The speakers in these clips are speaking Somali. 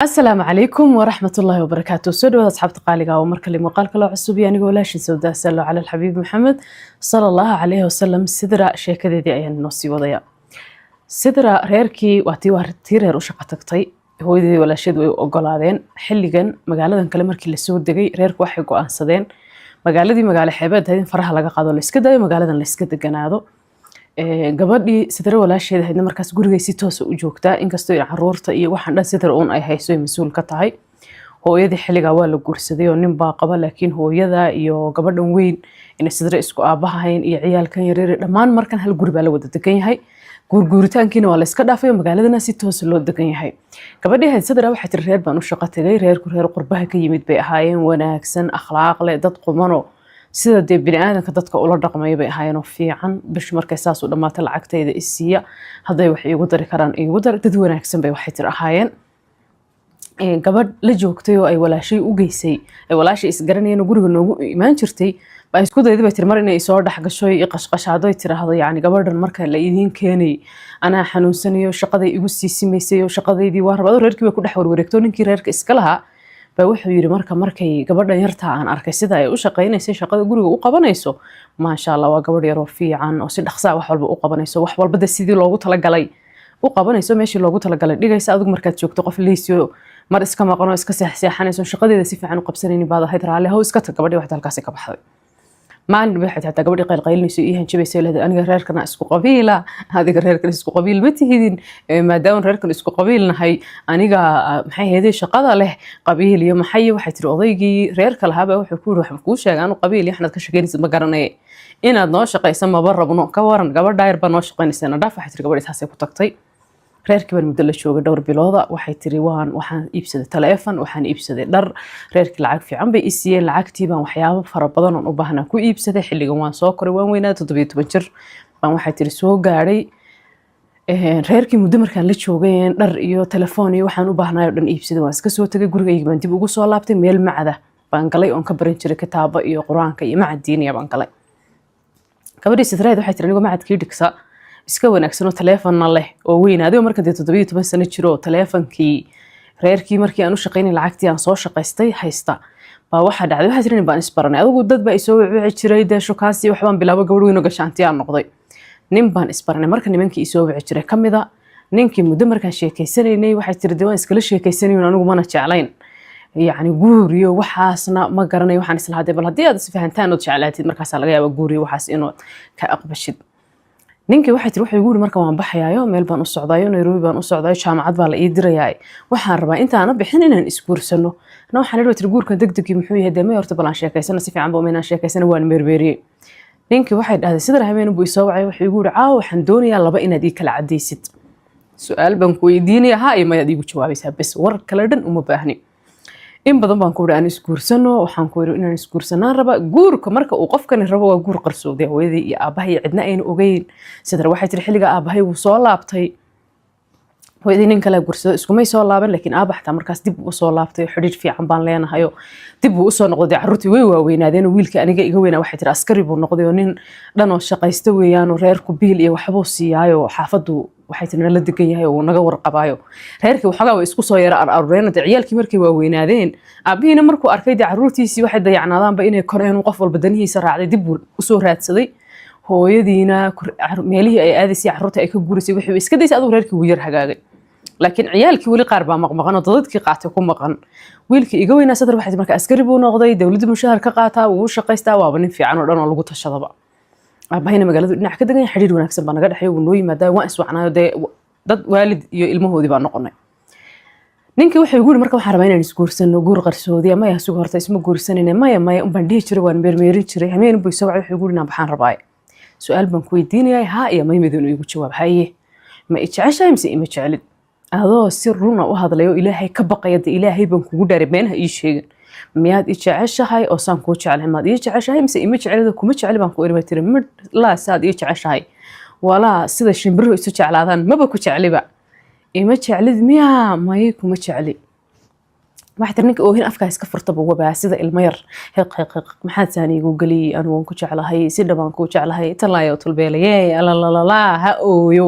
السلام عليكم ورحمة الله وبركاته. سودو أصحاب تقاليقا ومركل لي مقال كلا عصوب يعني قولاشي سودا سلو على الحبيب محمد صلى الله عليه وسلم. سدرا شيكة دي أيان نوسي وضيا سدرا ريركي واتي رير وشقة تقطي هو دي ولا شيء وقلادين حلقا مقالة كلا مركي اللي سود دقي ريرك واحد وأنصدين مقالة دي مقالة حيبات هذين فرح لقى قادو لسكدا مقالة لسكدا جنادو gabadhii sidra walaasheed ahaydna markaas guriga si toos u joogtaa inkastoo ay caruurta iyo waxaan dhan sidra uun ay hayso ay mas'uul ka tahay. Hooyadii xilliga waa la guursaday oo nin baa qaba laakiin hooyada iyo gabadhan weyn in sidra isku aabahayn iyo ciyaalkan yaryar dhammaan markan hal guri baa la wada degan yahay. Guurguuritaankiina waa la iska dhaafay magaaladana si toos loo degan yahay. Gabadhii ahayd sidra waxay tiri reer baan u shaqo tagay reer qurbaha ka yimid bay ahaayeen wanaagsan akhlaaq leh dad qumano sida dee bini'aadanka dadka ula dhaqmay bay ahaayeen oo fiican bish markay saas u dhamaatay lacagtayda isiya haday wax iigu dari karaan iigu dar dad wanaagsan bay waxay tir ahaayeen. Gabadh la joogtay oo ay walaashay u geysay ay walaashay isgaranayeen guriga noogu imaan jirtay baa isku dayday bay tir mar inay soo dhax gasho iyo qashqashaado ay tiraahdo yaani gabadhan marka la idin keenay ana xanuunsanayo shaqaday igu siisimaysay oo shaqadeydii waa rabado reerkii way ku dhex warwareegto ninkii reerka iska lahaa wuxuu yiri markay gabadhan yarta aan arkay sida ay u shaqeynayso shaqada guriga u qabanayso ma sha Allah waa gabadh yar oo fiican oo si dhaqso ah wax walba u qabanayso wax walba sidii loogu talagalay u qabanayso meeshii loogu talagalay dhigaysa adigu markaad joogto qof leesiyo mar iska maqano iska seexseexanayso shaqadeeda si fiican u qabsanayni baad ahayd raali haw iska tag gabadhii wax halkaas ka baxday maan waxay taa gabadhii qaylinayso iyo hanjabayso leedahay aniga reerkana isku qabiila adiga reerkana isku qabiil ma tihidin maadaama reerkan isku qabiilnahay aniga maxay heeday shaqada leh qabiil iyo maxay waxay tiri odaygii reerka lahaaba wuxuu ku yiri waxaan ku sheegay anu qabiil iyo xanad ka shaqeynaysid ma garanay inaad noo shaqeysan ma barabno ka waran gabadha yar ba noo shaqeynaysan dhaaf waxay tiri gabadhii taasay ku tagtay reerkii baan muddo la joogay dhowr bilooda waxay tiri waxaan iibsaday taleefan waxaan iibsaday dhar reerkii lacag fiican bay isiiyeen lacagtii baan waxyaabo fara badan oo u baahnaa ku iibsaday xilligan waan soo koray waan weynaa 17 jir baan waxay tiri soo gaaray reerkii muddo markaan la joogay dhar iyo telefoon iyo waxaan u baahnaa oo dhan iibsaday waan iska soo tagay gurigayga baan dib ugu soo laabtay meel macada baan galay oo ka baran jiray kitaabo iyo quraanka iyo macad diiniya baan galay gabadhii sidreed waxay tiri anigu macadkii dhigsa iska wanaagsan oo telefoon leh oo weynaaday marka 17 sano jiro teleefoonkii reerkii markii aan u shaqeynay lacagtii aan soo shaqaystay haysta baa waxa dhacday waxa jirin baan isbaranay adigu dad baa isoo wici jiray deesho kaasi wax baan bilaabo gabadh weyn oo gashaantii aan noqday nin baan isbaranay marka nimankii isoo wici jiray kamida ninkii muddo markaan sheekaysanaynay waxay tiri dawaan iskala sheekaysanayn anigu mana jeclayn يعني جوري وحاسنا ما قرني وحنا سلهاد بل هدي هذا سفهنتان وتشعلاتي مركز على جاب جوري وحاس إنه كأقبشد ninkii waxay tiri wuxuu guuri marka waan baxayaa meel baan u socdayo Nairobi baan u socdayo jaamacad baa la ii dirayay waxaan rabaa intaan bixin inaan isguursano ana waxaan leeyahay tiri guurka degdeg muxuu yahay deemay horta balan sheekaysana si fiican baa inaan sheekaysana waan meerbeeriyay ninkii waxay dhahday sidoo habeen buu soo wacay wuxuu guuri caaw waxaan doonayaa laba inaad ii kala cadeysid su'aal baan ku weydiinaya ha ima yaad iigu jawaabaysaa bas war kala dhan uma baahni in badan baan ku wada aan isguursano waxaan ku wada inaan isguursanaan raba guurka marka uu qofkan rabo waa guur qarsoodi hooyadii iyo aabahay cidna ayna ogeyn sidoo waxay tiri xilliga aabahay uu soo laabtay hooyadii nin kale guursado isku may soo laaban laakiin aabaxta markaas dib u soo laabtay xiriir fiican baan leenahay dib uu soo noqday carruurtii way waaweynadeen wiilka aniga iga weynaa waxay tiri askari buu noqday oo nin dhan oo shaqaysta weeyaan oo reerku biil iyo waxbuu siiyaayo xaafadu waxay tiri la degan yahay oo naga warqabayo reerkii waxaga way isku soo yara arureen ciyaalkii markay waaweynadeen aabihiina markuu arkay carruurtiisii waxay dayacnaadaanba inay koreen qof walba danihiisa raacday dib uu soo raadsaday hooyadiina meelihii ay aadaysay carruurta ay ka guurisay wixii iska daysay adigu reerkii uu yar hagaagay laakiin ciyaalkii wali qaar baa maqmaqan oo dadkii qaatay ku maqan wiilkii iga weynaa sadar waxay markaa askari buu noqday dawladda mushahar ka qaataa uu shaqaystaa waaba nin fiican oo dhan oo lagu tashadaba aabahayna magaalada dhinac ka degan xiriir wanaagsan baa naga dhaxay uu noo yimaadaa waan iswacnaayo dad waalid iyo ilmahoodii baa noqonay ninkii wuxuu guuri marka waxaan rabaa inaan isguursano guur qarsoodi ama yaa sugu horta isma guursanayna maya un baan dhihi jiray waan meermeerin jiray hameen buu soo wacay wuxuu guuri inaan baxaan rabaa su'aal baan ku weydiinayay ha iyo ma yimid inuu igu jawaab haye ma jeceshahay mise ima jeclid adoo si run u hadlayo ilaahay ka baqaya ilaahay baan kugu dhaaray beenha ii sheegin miyaad i jeceshahay oo saan ku jecelahay maad ii jeceshahay mise ima jeclida kuma jecel baan ku iri tiri mid la saad ii jeceshahay wala sida shimbiro isu jeclaadaan maba ku jecliba ima jeclid miya may kuma jecli waxay tiri ninka oohin afka iska furtaba waba sida ilma yar heq maxaad saanigu gali anu waan ku jeclahay si dhabaan ku jeclahay talaayo tulbeelay la ha ooyo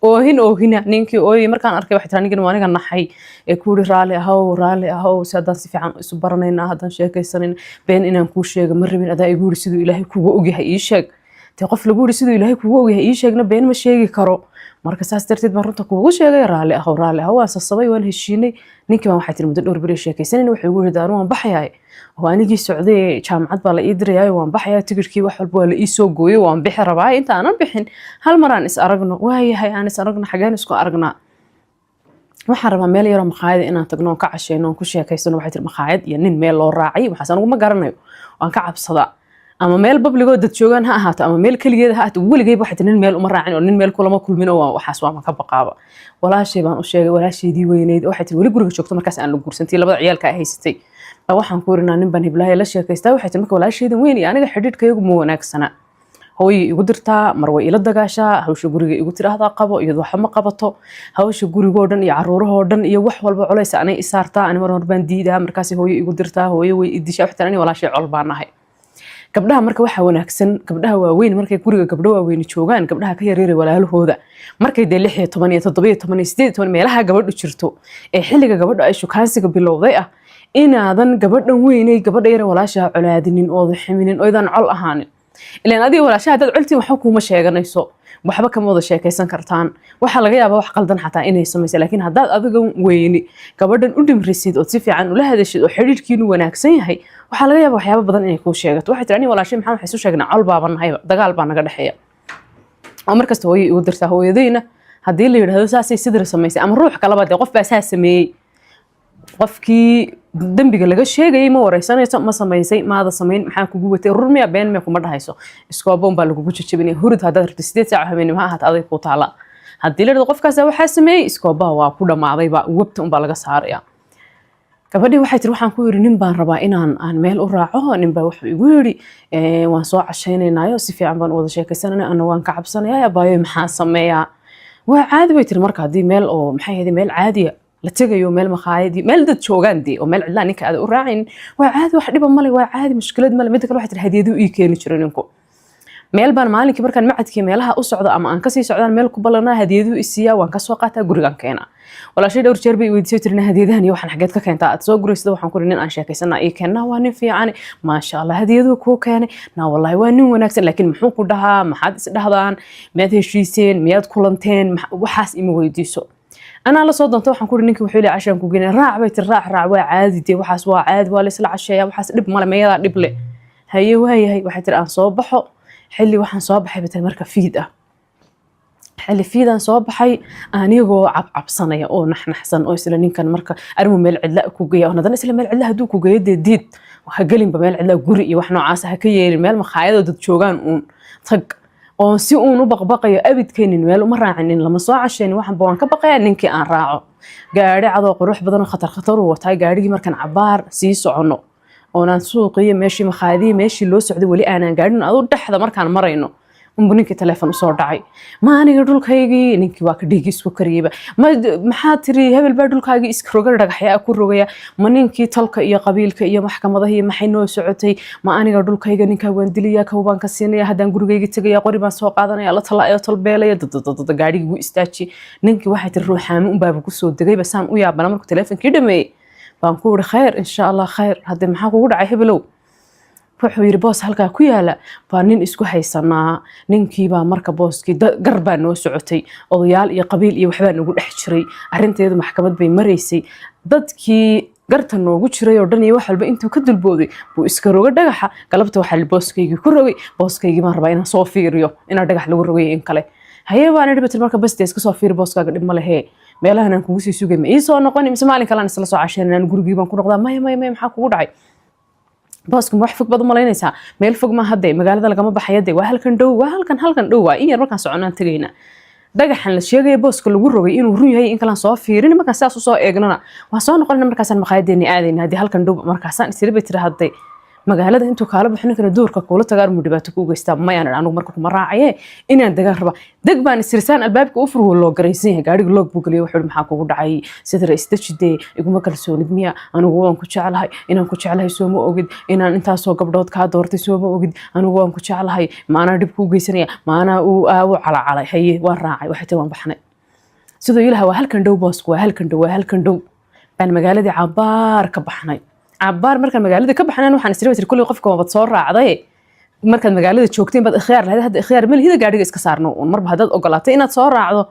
oohina ninkii ooyay markaan arkay waxay tiraa ninkan waa aniga naxay ee ku yiri raali ahow si haddaan si fiican isu baranayna haddaan sheekaysanin been inaan kuu sheego ma rabin adaa igu yiri siduu ilaahay kugu ogyahay ii sheeg te qof lagu yiri siduu ilaahay kugu ogyahay ii sheegna been ma sheegi karo marka saas darteed baan runta kuugu sheegay raali ahow waan sasabay waan heshiinay ninkii baan waxay tiri muddo dhowr beri sheekaysanayna wuxuu igu yiri daaru waan baxayaa oo anigii socday jaamacad baa la ii dirayay waan baxayaa tigirkii wax walba waa la ii soo gooyay waan bixi rabaa inta aanan bixin hal mar aan is aragno waayahay aan is aragno xageen isku aragnaa waxaan rabaa meel yaro maqaayad inaan tagno oo ka casheyno oo ku sheekaysano waxay tiri maqaayad iyo nin meel loo raacay waxaas anigu ma garanayo waan ka cabsadaa ama meel publigo dad joogan ha ahaato ama meel kaligeed ha ahaato waligay waxay tiri nin meel uma raacin oo nin meel kulama kulmin oo waxaas waa ma ka baqaaba walaashay baan u sheegay walaasheedii weyneyd waxay tiri wali guriga joogto markaas aan la guursantii labada ciyaalka ay haysatay waxaan ku orinaa nin baan hiblaahay la sheekaystaa waxay tiri marka walaasheedan weyn iyo aniga xidhiidhkayagu ma wanaagsana hooyay igu dirtaa mar way ila dagaashaa hawsha guriga igu tiraahdaa qabo iyadu waxa ma qabato hawsha gurigoo dhan iyo caruurahoo dhan iyo wax walba culays anay isaartaa ani mar baan diidaa markaas hooyo igu dirtaa hooyo way idishaa waxtaan ani walaashay col baan nahay gabdhaha marka waxa wanaagsan gabdhaha waaweyn markay guriga gabdho waaweyn joogaan gabdhaha ka yareeray walaalahooda markay de 16 iyo 17 iyo 18 meelaha gabadhu jirto ee xilliga gabadhu ay shukaansiga bilowday ah inaadan gabadhan weynay gabadha yar walaasha colaadinin oo ximinin oo idan col ahaanin ilaan adiga walaasha dad culti waxa kuma sheeganayso waxba kama wada sheekaysan kartaan waxa laga yaabaa wax qaldan xataa inay sameeyso laakiin haddaad adiga weyni gabadhan u dhimrisid oo si fiican ula hadashid oo xiriirkiinu wanaagsan yahay waxa laga yaabaa waxyaabo badan inay ku sheegato waxay tiri walaashay maxaa waxay soo sheegnaa col baaban nahay dagaal baa naga dhaxeeya oo markasta hooyo igu dirtaa hooyadayna haddii la yiraahdo saasay sidra sameysay ama ruux kale ba qof baa saas sameeyay qofkii dambiga laga sheegay ma wareysanayso ma sameysay maada sameyn maxaa kugu watay rurmiya been ma kuma dhahayso iskooboon baa lagu jajabinay hurud hadaad rabto 8 saac habeenimo ha ahaat aday ku taala haddii la yiraahdo qofkaas waxa sameeyay iskoobaa waa ku dhamaaday ba wabta un baa laga saaraya gabadhii waxay tiri waxaan ku yiri nin baan rabaa inaan meel u raaco nin baa wuxuu igu yiri waan soo cashaynaynaayo si fiican baan wada sheekaysananay ana waan ka cabsanayaa baayo maxaa sameeyaa waa caadi bay tiri marka hadii meel oo maxay ahayd meel caadi la tagayo meel maqaayad meel dad joogaan di oo meel cidla ninka aad u raacin waa caadi wax dhib ma leh waa caadi mushkilad ma leh mid kale waxay tiri hadiyadu ii keeni jiray ninku meel baan maalinkii markaan macadkii meelaha u socdo ama aan ka sii socdaan meel ku ballanaa hadiyadu isiya waan ka soo qaataa gurigan keena walaashay dhowr jeer bay weydiisay tirina hadiyadahan iyo waxaan xageed ka keentaa aad soo guraysada waxaan ku nin aan sheekaysana ii keenna waa nin fiican ma sha Allah hadiyadu ku keenay na wallahi waa nin wanaagsan laakiin muxuu ku dhahaa maxaad is dhahdaan miyaad heshiiseen miyaad kulanteen waxaas ima weydiiso أنا لا صدقت وحن كل نيك وحيلي عشان كوجين راع بيت الراع وعادي دي وحاس وعاد ولا سلع عشية وحاس دب مال ما يلا دب لي هي وحيت الآن صباحه حلي وحن صباحي بيت المركب فيدا حلي فيدا صباحي أنا جو عب صنايا أو نحن حسن أو يصير كان مركب أرمو مال علا كوجيا وأنا ذا نسلم مال علا هدو كوجيا ديد وهجلين بمال علا جري وإحنا عاسة هكية المال مخايد ضد شوغان أون تق oo si uu u baqbaqayo abidkeenin meel uma raacinin lama soo casheen waxan baan ka baqayaa ninkii aan raaco gaari cado qurux badan khatar u watay gaarigii markan cabaar sii socono oo aan suuqiyo meeshii maqaadii meeshii loo socday wali aanan gaarin adu dhaxda markaan marayno ninkii telefoon u soo dhacay ma aniga dhulkaygii ninkii waa ka dhigis ku kariyay maxaa tiri hebel baa dhulkaygii iska roga dhagaxya ku rogaya ma ninkii talka iyo qabiilka iyo maxkamadaha iyo maxay noo socotay ma aniga dhulkayga ninka waan diliyaa ka baan ka siinaya hadaan gurigayga tagaya qori baan soo qaadanaya la talaayo talbeelaya gaariga ugu istaaji ninkii waxay tiri ruuxaami un baa ku soo degay basaan u yaabana markuu telefoonkii dhameeyay baan ku wada khayr insha Allah khayr hadda maxaa kugu dhacay hebelow wuxuu yiri boos halka ku yaala baa nin isku haysanaa ninkii baa marka booskii garbaa noo socotay odayaal iyo qabiil iyo waxba nagu dhex jiray arinteedu maxkamad bay mareysay dadkii garta noogu jiray oo dhan iyo wax walba intuu ka dulbooday buu iska roga dhagaxa galabta waxa booskaygii ku rogay booskaygii ma rabaa inaan soo fiiriyo inaan dhagax lagu rogay in kale haye baan dhibata marka bastees ka soo fiir booskaaga dhib ma lehe meelahan aan kugu sii sugay ma ii soo noqon mise maalin kale aan isla soo casheenaan gurigii baan ku noqdaa maya maxaa kugu dhacay باسكم wax fog badan malaynaysa meel fog ma hadday magaalada lagama baxayade waa halkan dhow waa in yar markaan soconaan tagayna dhagaxan la sheegay booska lagu rogay inuu run yahay in kala soo fiirin markaan saas u soo eegnana waa soo noqonayna markaasaan maqaayadeeni aadayna hadii halkan dhow markaasaan isla bay tiraahday magaalada intuu kaala bixin karo doorka kula tagar mu dhibaato ku geystaa ma yaan anigu marka kuma raacaye inaan dagaan raba dag baan isirsan albaabka u furo loo garaysan yahay gaariga loo bugaliyo wuxuu maxaa kugu dhacay sidra istajide iguma kalsoonid miya anigu waan ku jecelahay inaan ku jecelahay soo ma ogid inaan intaas soo gabdhood ka doortay soo ma ogid anigu waan ku jecelahay maana dib ku geysanaya maana uu calacalay haye waan raacay waxa taan baxnay sidoo ilaha waa halkan dhow boosku waa halkan dhow baan magaaladii cabaar ka baxnay cabaar markaan magaalada ka baxnaan waxaan isla kulli qofka wad soo raacday markaad magaalada joogteen baad ikhtiyaar lahayd hadda ikhtiyaar ma lihida gaadhiga iska saarno marba haddaad ogolaatay inaad soo raacdo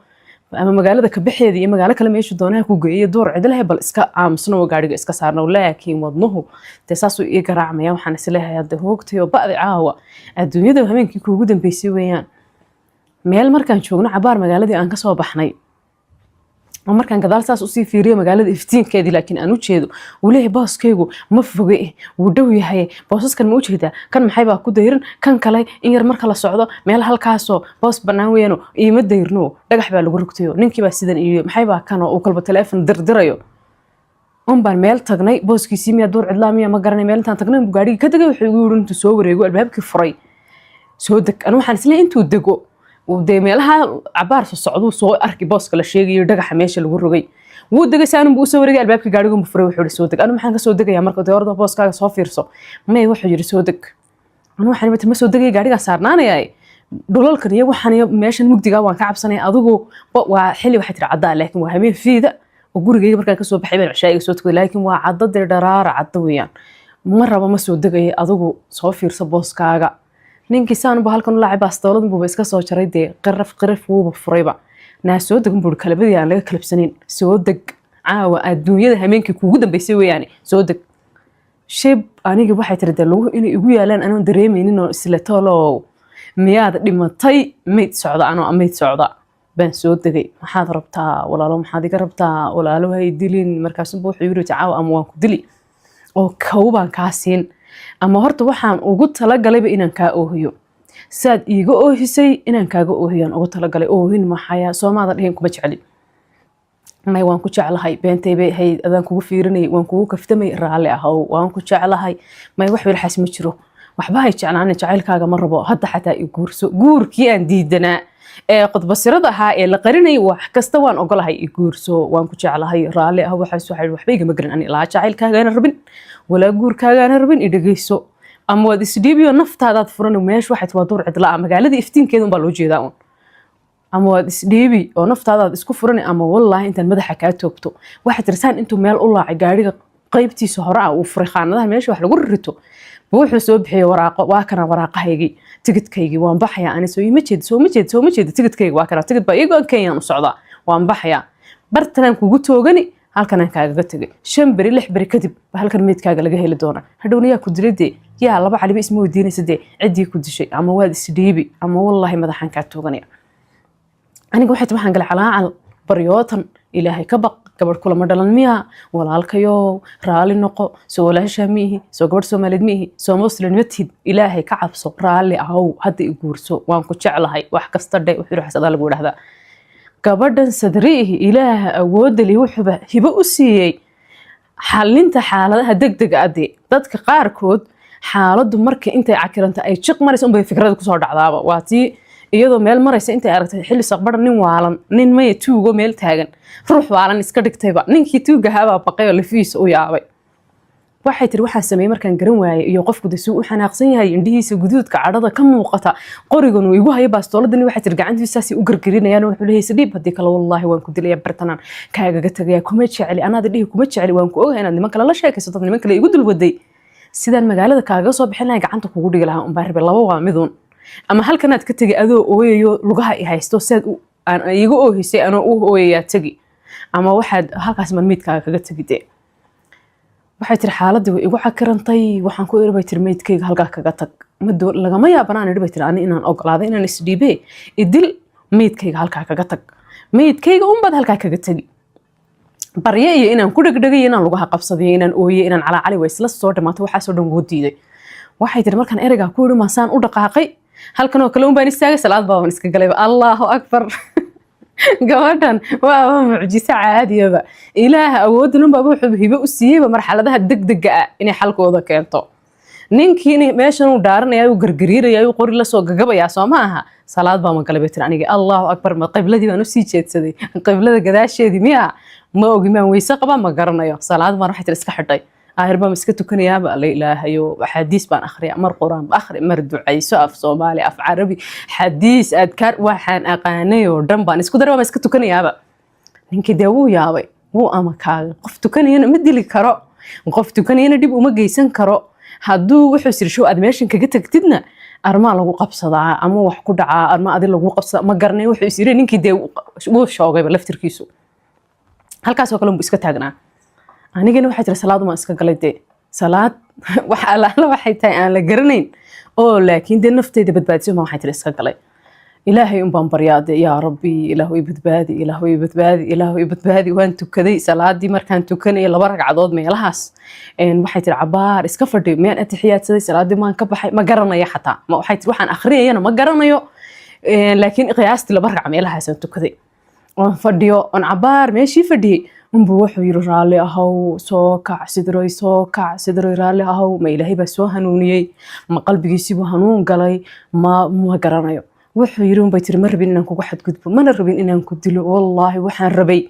ama magaalada ka baxeeda iyo magaalo kale meesha doonaha ku geeyo door cidlahay bal iska aamusno oo gaadhiga iska saarno laakiin wadnuhu taasoo ii garaacmaya waxaan isleeyahay hadda hoogtay oo ba'di caawa adduunyada habeenkii kuugu dambeysay weeyaan meel markaan joogno cabaar magaaladii aan ka soo baxnay markaan gadaal saas usii fiiriyo magaalada iftiinkeedii laakiin aan u jeedo uu leeyahay booskaygu ma foge wuu dhow yahay boosaskan ma u jeedaa kan maxay baa ku dayrin kan kale in yar marka la socdo meel halkaasoo boos bannaan weeyano iima dayrno dhagax baa lagu rogtayo ninkii baa sidan iyo maxay baa kanoo uu kalba teleefon dirdirayo baan meel tagnay booskiisii miyaa door cidlaa miyaa ma garanay meel intaan tagnay buu gaadhigii ka degay wuxuu igu yidhi intuu soo wareego albaabkii furay soo deg anu waxaan isleeyahay intuu dego ودي ميلها عبارة الصعود وصو أركي بوسك للشيء يدق حماش الجروجي ودق سانم بوسو ورجع الباب كجارجهم بفرو وحول سودك أنا محن كسودك يا مركو تورد بوسك صافير صو ما يوحي يرسودك أنا محن بتم سودك جارجا صارنا أنا ياي دولار كريه وحني ماشي المقدقة وان كعب سنة أذوقه وحلي واحد عضاء لكن وهمين في ذا وجورجي مركو كسو بحبل عشاء سودك لكن وعضاء درار عضويان مرة ما سودك أذوقه صافير صبوسك ninkii saan buu halkan u laacay baastoolad buu iska soo jaray qiraf wuu furayba naa soo deg buu kalabadii aan laga kalabsanin soo deg caawa adduunyada habeenkii kuugu dambeysay weeyaan soo deg shib aniga waxay tirada lagu inay igu yaalaan anoo dareemaynin oo isla toolo miyaad dhimatay mayd socda baan soo degay maxaad rabtaa walaalo maxaad iga rabtaa walaalo hay dilin markaas buu wuxuu yiri caawa ama waan ku dili oo kawbaan ka siin ama horta waxaan ugu talagalay inaan ka oohiyo saad iiga oohisay inaan kaaga oohiyaan ugu talagalay oohin maxaya Soomaalida dhigeen kuma jeceli may waan ku jeclahay beentay bay hay adaan kugu fiirinay waan kugu kaftamay raali ahaw waan ku jeclahay may wax wiil xas ma jiro waxba hay jeclaan jacaylkaaga ma rabo hadda xataa i guurso guurkii aan diidanaa ee qodbasirada ahaa ee la qarinay wax kasta waan ogolahay i guurso waan ku jeclahay raali ah waxba igama garan ani ilaa jacaylkaaga aan rabin ولا جور كاغانا ربين إدغيسو أما واد إسديبيو نفط هذا فرن وماش واحد وادور عدلاء مقالة إفتين كذا بالوجه داون أما واد إسديبي ونفط هذا إسكو فرن أما والله أنت المدح كاتوبتو واحد رسان أنتو مال الله عقاري قيبتي سهراء وفرخان هذا ماش واحد قررتو بوحو سوبحي واكنا وراقه هيجي تجد كيجي وان بحيا أنا سوي مجد تجد كيجي واكنا تجد بايقو كيان صعدا وان بحيا برتنا كوجو غني halkan aan kaaga tagay 5 bari 6 bari kadib halkan meedkaaga laga heli doona hadhowniya ku diridee yaa laba xaliba isma weydiinaysadee cidii ku dishay ama waad isdhiibi ama wallahi madaxan ka tooganaya aniga waxaan galay calaacal baryootan ilaahay ka baq gabadh kula ma dhalan miya walaalkayo raali noqo soo walaasha mihi soo gabadh Soomaaliyeed mihi soo muslim matid ilaahay ka cabso raali ahaw hadda i guurso waan ku jeclahay wax kasta dhay wuxuu xasada lagu dhaxdaa gabadhan sadriihi ilaaha awoodda leh wuxuu hibo u siiyay xalinta xaaladaha degdeg ah dadka qaarkood xaaladdu marka intay cakiranta ay jiq marayso bay fikrad ku soo dhacdaaba waatii iyadoo meel maraysa intay aragtay xilli saqbar nin waalan nin may tuugo meel taagan ruux waalan iska dhigtayba ninkii tuuga haba baqay oo lafiis u yaabay waxay tiri waxaan sameeyay markaan garan waayay iyo qofku dasuu u xanaaqsan yahay indhihiisa guduudka cadhada ka muuqata qorigan uu igu hayay baastooladan waxay tiri gacantiisa si u gargarinayaan wuxuu leeyahay sidii hadii kale wallahi waan ku dilay bartanan kaaga tagaya kuma jeceli anaad dhihi kuma jeceli waan ku ogahay inaad niman kale la sheekaysato niman kale igu dul waday sidaan magaalada kaaga soo bixinay gacanta kugu dhigi lahaa un baarbe laba waa midun ama halkanaad ka tagay adoo ooyayo lugaha i haysto saad aan igu oohisay anoo u ooyaya tagi ama waxaad halkaas midkaaga kaga tagidee waxay tiri xaaladdu way igu cakirantay waxaan ku irbay tir meedkayga halka kaga tag lagama yaabanaan irbay tir ani inaan ogolaado inaan isdhiibay idil meedkayga halka kaga tag meedkayga bad halka kaga tagi barye iyo inaan ku dhagdhagay inaan lugaha qabsaday inaan ooyay inaan cali way isla soo dhamaatay waxa soo dhan diiday waxay tiri markaan ereyga ku yiri maasaan u dhaqaaqay halkan oo kale baan istaagay salaad baan iska galay Allahu akbar gabadhan waa mucjiso caadiyaba ilaaha awoodun baa wuxuu hibo u siiyay marxaladaha degdega ah inay xalkooda keento ninkii meeshan uu dhaaranaya uu gargariiraya uu qori la soo gagabaya Soomaha salaad baa ma galay beetir aniga Allahu akbar ma qibladii baan u sii jeedsaday qiblada gadaasheedii miya ma ogi maan weysa qaba ma garanayo salaad baan waxay iska xidhay aayirba iska tukanayaaba la ilaahayo xadiis baan akhriya mar quraan akhri mar ducayso af Soomaali af Carabi xadiis adkaar waxaan aqaanay oo dhan baan isku daraa iska tukanayaaba ninkii dee wuu yaabay wuu amakaagay qof tukanayana ma dili karo qof tukanayana dib uma geysan karo hadduu wuxuu sirshow aad meeshan kaga tagtidna armaa lagu qabsadaa ama wax ku dhacaa arma adi lagu qabsadaa ma garanay wuxuu is yiri ninkii dee wuu shoogayba laftirkiisu halkaas oo kale buu iska taagnaa anigana waxay tiri salaad ma iska galay dee salaad wax alla waxay tahay aan la garanayn oo laakiin dee naftayda badbaadiso ma waxay tiri iska galay ilaahay baan baryaade yaa rabbi ilaahay badbaadi ilaahay badbaadi ilaahay badbaadi waan tukaday salaadii markaan tukanay 2 ragcadood meelahaas waxay tiri cabaar iska fadhiyo miyaan atixiyaadsaday salaadii maan ka baxay ma garanayo xataa ma waxay tiri waxaan akhriyayna ma garanayo laakiin qiyaastii 2 ragcadood meelahaas aan tukaday oo fadhiyo on cabaar meeshii fadhiyay wuxuu yiri raali ahaw soo kac sidroy raali ahaw ma ilaahay baa soo hanuuniyay ma qalbigiisiibu hanuun galay ma garanayo wuxuu yiri bay tiri ma rabin inaan kugu xadgudbo mana rabin inaan ku dilo wallahi waxaan rabay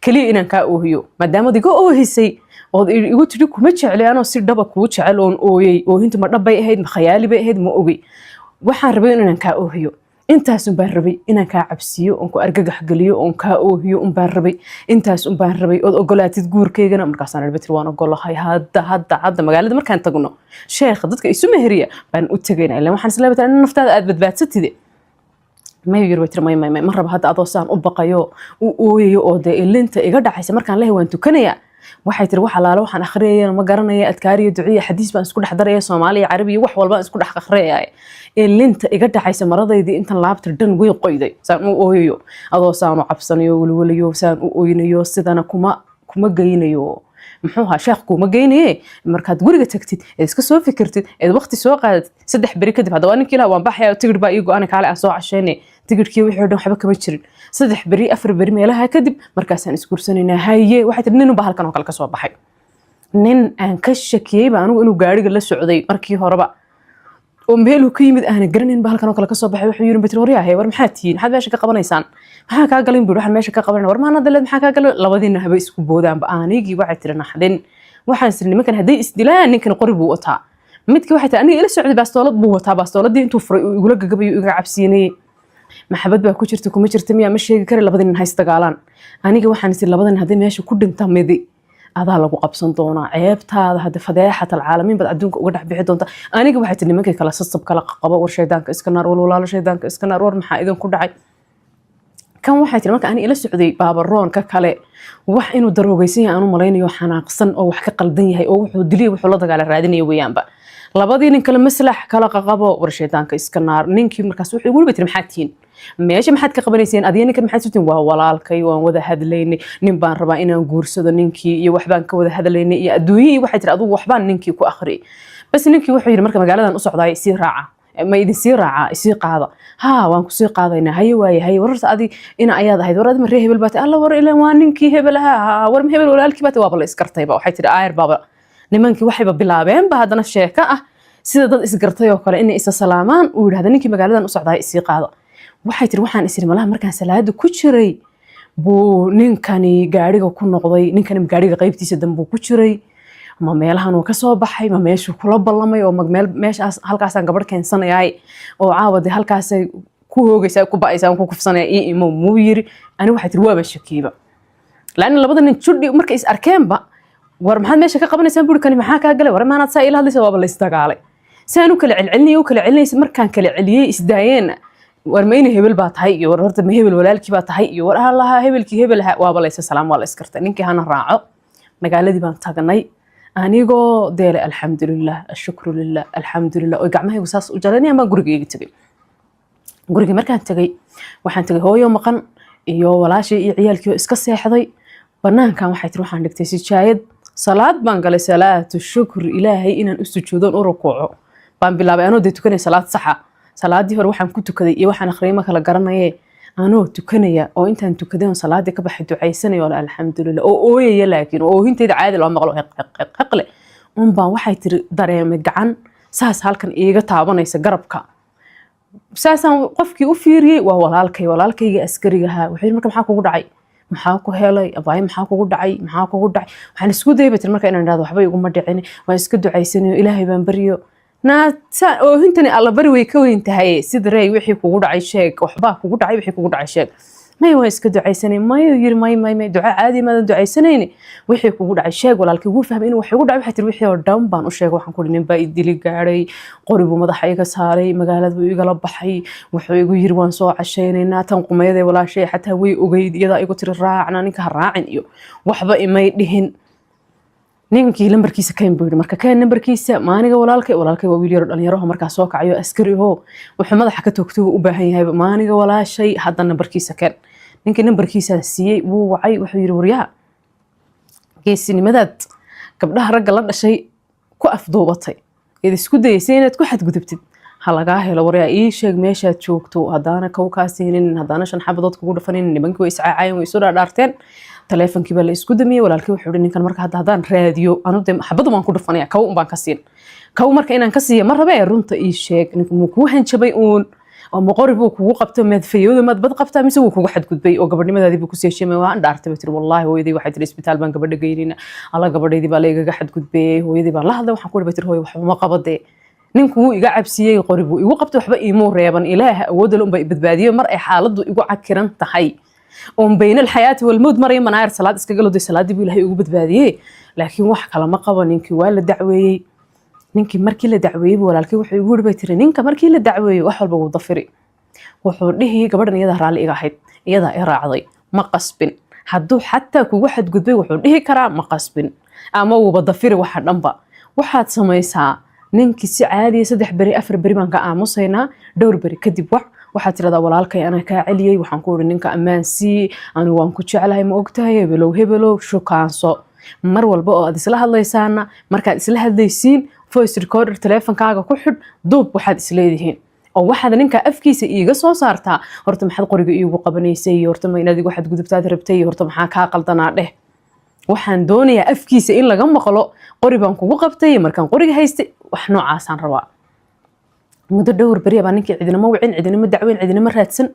kaliya inaan ka oohiyo maadaama adiga oohisay oo igu tiri kuma jeclaano si dhaba kugu jecel oon ooyay oohinta ma dhab bay ahayd ma khayaali bay ahayd ma ogi waxaan rabay inaan ka oohiyo intaas baan rabay inaan ka cabsiyo oo ku argagax galiyo oo ka oohiyo baan rabay intaas baan rabay oo ogolaatid guurkeygana markaas aan rabay waan ogolahay hadda magaalada markaan tagno sheekh dadka isu mehriya baan u tagaynaa ilaa waxaan islaamay in naftaada aad badbaadsatid ما يجرب ترى ما مرة بهذا أضوسان أبقيو أو ده اللي أنت إجد حيس مركان له وأنتو كنيا واحد تروح على لوحة أخرية ما قرنا يا أذكاري دعية حديث بقى نسكون حضر يا صومالي عربي وحول بقى نسكون أخرية اللي أنت إجد حيس مرة دي أنت لعبت الدن ويقيدي سان أويو أضوسان وعبسانيو ولوليو سان أوينيو سيدنا كما جينيو محوها شيخكو ما جيني markaad guriga tagtid iska soo fikirtid waqti soo qaadad 3 bari kadib hada waan kila waan baxay tigir baa iigo ana kale aan soo casheynay tigirkii wixii dhan waxba kama jirin 3 bari 4 bari meelaha kadib markaas aan iskuursanayna haye waxay nin u bahalkan oo kale ka soo baxay nin aan ka shakiyay baa anigu inuu gaariga la socday markii horeba oo meel uu ka yimid aan garanin bahalkan oo kale ka soo baxay wuxuu yiri batrooriyahay war maxaa tiin maxaad meesha ka qabanaysaan maxaa ka galin buu waxaan meesha ka qabanay war maana dalad maxaa ka galay labadiina haba isku boodaan ba aanigi waxay tiri naxdin waxaan isri nimankan haday isdilaan ninkan qori buu wataa midkii waxay tiri aniga ila socday baastoolad buu wataa baastooladi intuu furay uu igula gagabayo iga cabsiinay maxabad baa ku jirta kuma jirta miya ma sheegi kare labadiina haysta dagaalaan aniga waxaan isri labadiina haday meesha ku dhinta midi adaa lagu qabsan doonaa ceebtaada hada fadeexatal caalamiin bad adduunka uga dhax bixi doonta aniga waxay tiri nimankii kala sasab kala qabo war shaydaanka iska naar walaalo shaydaanka iska naar war maxaa idin ku dhacay kan waxay tiri marka ani ila socday baabaroon ka kale wax inuu daroogaysan yahay aanu malaynayo xanaaqsan oo wax ka qaldan yahay oo wuxuu dilay wuxuu la dagaal raadinayo weeyaanba labadii nin kale maslax kala qabo war shaydaanka iska naar ninkii markaas wuxuu igu leeyahay maxaad tiin meesha maxaad ka qabanayseen adiga ninkan maxaad sutin waa walaalkay waan wada hadlaynay nin baan rabaa inaan guursado ninkii iyo wax baan ka wada hadlaynay iyo adduunyada waxay tiri adigu wax baan ninkii ku akhri bas ninkii wuxuu yiri marka magaaladan u socdaay si raaca ما يدين سيرة قاضة ها وانكو سير قاضينا هي واي ورث أدي إنا أياد هيد ورث من ريه بالبات الله ور إلى وانكي هبلها ور مهبل ولا الكبات وابلا إسكرتي بقى وحيت الآير بابا نمانكي وحي ببلابين بهذا الشيكة سيدا ضد إسكرتي وقال إني إسا سلامان وهذا نينكي مقالة أصعد هاي إسي قاضة وحيت روحان إسير ملاها مركان سلاهد كوتشري بو نينكاني قاريغا كون نقضي نينكاني مقاريغا قيبتي سدن بو كوتشري ما meelahan uu ka soo baxay ma meeshu kula ballamay oo magmeel meeshaas halkaas aan gabar keensanayay oo caawada halkaas ku hoogaysa ku baaysan ku kufsanay imo muu yiri ani waxa tir waaba shakiiba laan labada nin judi markay is arkeenba war maxaad meesha ka qabanaysan buu kani maxaa ka galay war maanad saa ila hadlaysa waaba la istagaalay saanu kala celcelinay markaan kala celiyay isdaayeen war ma in hebel baa tahay iyo war horta ma hebel walaalkii baa tahay iyo war allaha hebelkii hebelaha waaba la salaam waa la iskartay ninkii hana raaco magaaladii baan tagnay anigoo deelay alxamdulilah ashukru lilah alxamdulilah oo gacmahaygu saas u jalanay ama gurigeyga tagay guriga markaan tagay waxaan tagay hooyo maqan iyo walaashay iyo ciyaalkii oo iska seexday banaankan waxay tiri waxaan dhigtay sijaayad salaad baan galay salaatu shukr ilaahay inaan u sujuudo oo rukuuco baan bilaabay anoo tukanay salaad saxa salaadii hore waxaan ku tukaday iyo waxaan akhriyay ma kala garanayay anoo tukanaya oo intaan tukaday oo salaadii ka baxay ducaysanay oo alxamdulilah oo ooyay laakiin oo hinteeda caadi loo maqlo xaqle baan waxay tiri dareemay gacan saas halkan iiga taabanaysa garabka saasan qofkii u fiiriyay waa walaalkayga askariga ahaa wuxuu marka maxaa kugu dhacay maxaa ku helay abaay maxaa kugu dhacay waxaan isku dayay marka inaan raado waxba igu ma dhicin waan iska ducaysanayo ilaahay baan bariyo naata oo hintani alla bari way ka weyn tahay sidii wixii kugu dhacay sheeg waxba kugu dhacay wixii kugu dhacay sheeg ما هو iska ducaysanay ma yiri may duca caadi ma ducaysanayni wixii kugu dhacay sheeg walaalkii ugu fahmay inuu wax ugu dhacay waxa tir wixii oo dhan baan u sheegay waxaan ku nin baa idili gaaray qoribu madaxa iga saaray magaalada uu iga la baxay wuxuu igu yiri waan soo cashaynaynaa tan qumayday walaashay xataa way ogeyd iyada igu tir raacna ninka raacin iyo waxba imay dhihin ninkii lambarkiisa ka imbuud marka ka lambarkiisa maaniga walaalkay waa wiil yar dhalinyaro marka soo kacayo askari oo wuxuu madaxa ka toogtay u baahan yahay maaniga walaashay hadda lambarkiisa kan ninkii lambarkiisa siiyay wuu wacay wuxuu yiri waryaa geesinimadad gabdhaha ragga la dhashay ku afduubatay isku dayaysay inaad ku xadgudubtid halaga helo waryaa ii sheeg meeshaad joogto hadana ka kaasinin hadana shan xabadood kugu dhafanin nimankii way iscaacayeen way soo dhaarteen taleefankii baa la isku damiyay walaalkii wuxuu yiri ninkan marka hadaan raadiyo anu xabadu waan ku dhafanaya kaw baan ka siin kaw marka inaan ka siiyo mar raba runta ii sheeg ninku ku hanjabay uun oo maqorib uu kugu qabto madfayooda mad bad qabta mise uu kugu xadgudbay oo gabadhnimadaadii buu ku seeshamay waan dhaartay tir wallahi hooyadii waxay tir isbitaal baan gabadha geynina alla gabadheedii baa la iga xadgudbay hooyadii baan la hadlay waxaan ku dhibay tir hooyo waxba ma qabade ninku uu iga cabsiyay qorib uu igu qabto waxba iimo reeban ilaaha awood leh bay badbaadiyo mar ay xaaladdu igu cakiran tahay oo bayna alxayaati walmawt mar ay manaar salaad iska galo salaadii buu ilaahay ugu badbaadiyay laakiin wax kala ma qabo ninkii waa la dacweeyay ninkii markii la dacweeyay walaalkii wuxuu igu dhibay tir ninka markii la dacweeyay wax walba uu dafiri wuxuu dhihi gabadhan iyada raali iga ahayd iyada ay raacday ma qasbin hadduu xataa kugu xadgudbay wuxuu dhihi karaa ma qasbin ama uu badafiri waxa dhanba waxaad samaysaa ninkii si caadi 3 bari 4 bari baan ka aamusaynaa dhowr bari kadib waxaad tiraahdaa walaalkay ana ka celiyay waxaan ku ori ninka ammaansi anigu waan ku jecelahay ma ogtahay hebelow shukaanso mar walba oo aad isla hadlaysaana markaad isla hadlaysiin voice recorder teleefankaaga ku xidh duub waxaad isleedihiin oo waxaad ninka afkiisa iiga soo saartaa horta maxaad qoriga iigu qabanaysay horta ma inaad igu xadgudubtaad rabtay horta maxaa ka qaldanaa dheh waxaan doonayaa afkiisa in laga maqlo qori baan kugu qabtay markaan qoriga haystay wax noocaasaan rabaa muddo dhowr bari baan ninkii cidinama wicin cidinama dacweyn cidinama raadsan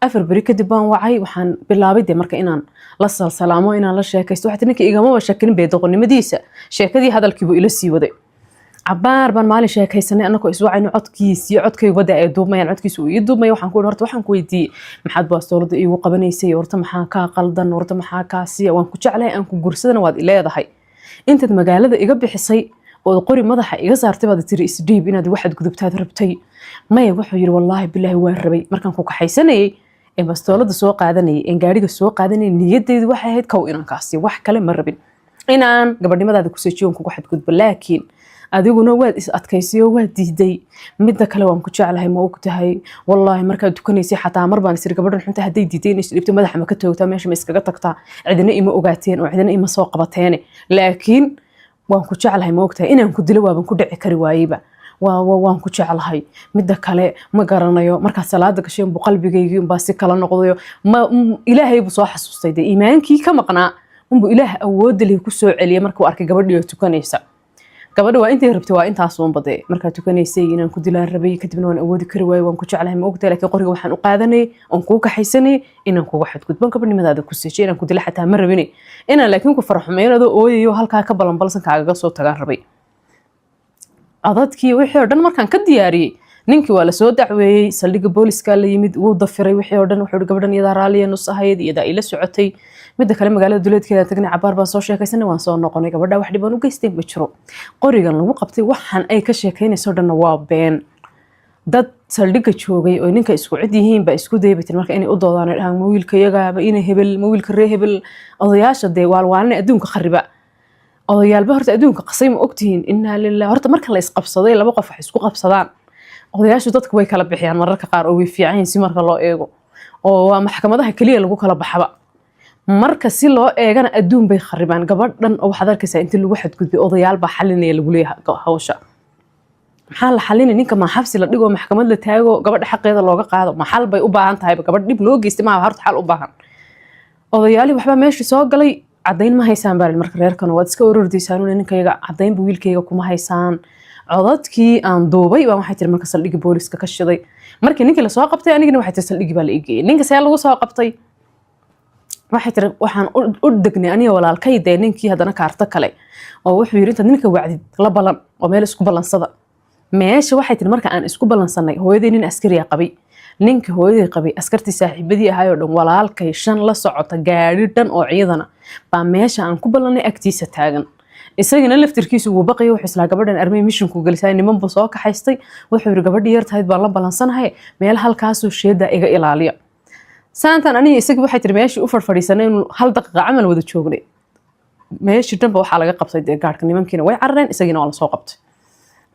4 bari kadib baan wacay waxaan bilaabay marka inaan la salaamo inaan la sheekaysto waxa ninkii igama shakin beedoqonimadiisa sheekadii hadalkii buu ila sii waday cabaar baan maalin sheekaysanay anako iswacayno codkiisa iyo codkayga wada ay duumayaan codkiisa uu ii duumay waxaan ku horta waxaan ku weydiiyay maxaad baastoolada iigu qabanaysay horta maxaa ka qaldan horta maxaa ka siya waan ku jeclay aan ku gursadana waad ileedahay intaad magaalada iga bixisay oo qori madaxa iga saartay baad tiri isdiib inaad waxad gudubtaad rabtay may wuxuu yiri wallahi billahi waan rabay markaan ku kaxaysanayay ee bastoolada soo qaadanayay ee gaariga soo qaadanayay niyadeydu waxay ahayd kow inaan kaasi wax kale ma rabin inaan gabadhnimadaada ku seejiyoon kugu xadgudbo laakiin adiguna waad is adkaysiyo waad diiday midda kale waan ku jeclahay ma ogtahay wallahi markaad tukanaysay xataa mar baan isir gabadhan xunta haday diiday inay dhibto madaxa ma ka toogtaa meesha ma iskaga tagtaa cidina ima ogaateen oo cidina ima soo qabateen laakiin waan ku jeclahay ma ogtahay inaan ku dilo waaban ku dhici kari waayba waan ku jeclahay midda kale ma garanayo marka salaada gasheen bu qalbigayga baa si kala noqdayo ma ilaahay buu soo xasuustay iimaankii ka maqnaa unbu ilaah awood leh ku soo celiyay markuu arkay gabadhii tukanaysa gabadha waa intay rabtay waa intaas uun baday marka tukanaysay inaan ku dilaan rabay kadibna waan awoodi kari waayay waan ku jeclahay ma ogtahay laakiin qoriga waxaan u qaadanay oo ku kaxaysanay inaan kugu xadgudban gabadhnimadaada ku seejay inaan ku dilo xataa ma rabinay inaan laakiin ku farxumeeyado ooyayo halka ka balanbalsan kaaga soo tagaan rabay adadkii wixii oo dhan markaan ka diyaariyay ninkii waa la soo dacweeyay saldhiga booliska la yimid wuu dafiray wixii oo dhan wuxuu gabadhan iyada raaliya nus ahayd iyada ila socotay midda kale magaalada duleedkeeda tagnay cabaar baan soo sheekaysanay waan soo noqonay gabadha wax dhibaan u geystay ma jiro qorigan lagu qabtay waxaan ay ka sheekaynayso dhan waa been dad saldhiga joogay oo ninka isku cid yihiin ba isku daybatin marka inay u doodaan dhahan ma wiilka iyaga ma inay hebel ma wiilka ree hebel odayaasha de waalwaalna adduunka khariba odayaalba horta adduunka qasay ma ogtihiin inna lillahi horta marka la isqabsaday laba qof wax isku qabsadaan odayaashu dadku way kala bixiyaan mararka qaar oo way fiican si marka loo eego oo waa maxkamadaha kaliya lagu kala baxaba marka si loo eegana adduun bay kharibaan gabadhan oo waxaad arkaysaa intii lagu xadgudbay odayaal baa xalinaya lagu leeyahay hawsha maxaa la xalinay ninka ma xabsi la dhigo maxkamad la taago gabadha xaqeeda looga qaado ma xal bay u baahan tahay gabadh dhib loo geystay ma horta xal u baahan odayaali waxba meeshii soo galay cadayn ma haysaan baa marka reerkan waad iska ururdiisaan ninkayaga cadayn buu wiilkayga kuma haysaan codadkii aan duubay baa waxay tiri marka saldhigi booliska ka shiday markii ninkii la soo qabtay anigina waxay tiri saldhigi baa la igeeyay ninka see lagu soo qabtay waxay tiri waxaan u degnay aniga walaalkay de ninkii hadana kaarta kale oo wuxuu yiri inta ninka wacdid la balan oo meel isku balansada meesha waxay tiri marka aan isku balansanay hooyadii nin askari qabay ninka hooyadii qabay askartii saaxiibadii ahaayoo dhan walaalkay 5 la socota gaari dhan oo ciidana baa meesha aan ku ballanay agtiisa taagan isagana laftirkiisu wuu baqay wuxuu isla gabadhan armay mission ku galisay niman buu soo kaxaystay wuxuu yiri gabadhii yartayd baan la balansanahay meel halkaas oo sheeda iga ilaaliya saantan aniga isaga waxay tiri meeshii u fadhiisanay inuu hal daqiiqo camal wada joognay meeshii dhanba waxaa laga qabtay gaarka nimankiina way carareen isagina waa la soo qabtay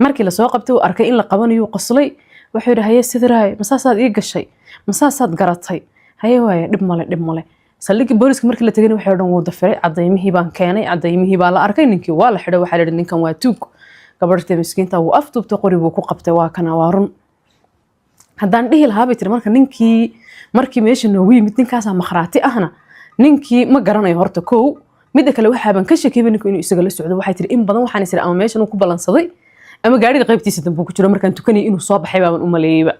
markii la soo qabtay uu arkay in la qabanayo qoslay wuxuu yiri haye sidiraay masaasaad ii gashay masaasaad garatay haye waaye dhib male saldhigii booliska markii la tagay waxay dhan wuu dafiray cadeymihii baan keenay cadeymihii baa la arkay ninkii waa la xidhay waxa la yiri ninkan waa tuug gabadhta miskiinta uu aftuubtay qori buu ku qabtay waa kana waa run haddaan dhihi lahaa bay tiri marka ninkii markii meesha noogu yimid ninkaasaa makhraati ahna ninkii ma garanayo horta kow midda kale waxaaban ka shakiyay ninku inuu isaga la socdo waxay tiri in badan waxaan isir ama meeshan uu ku balansaday ama gaariga qaybtiisa dambe ku jiro markaan tukanay inuu soo baxay baan u maleeyay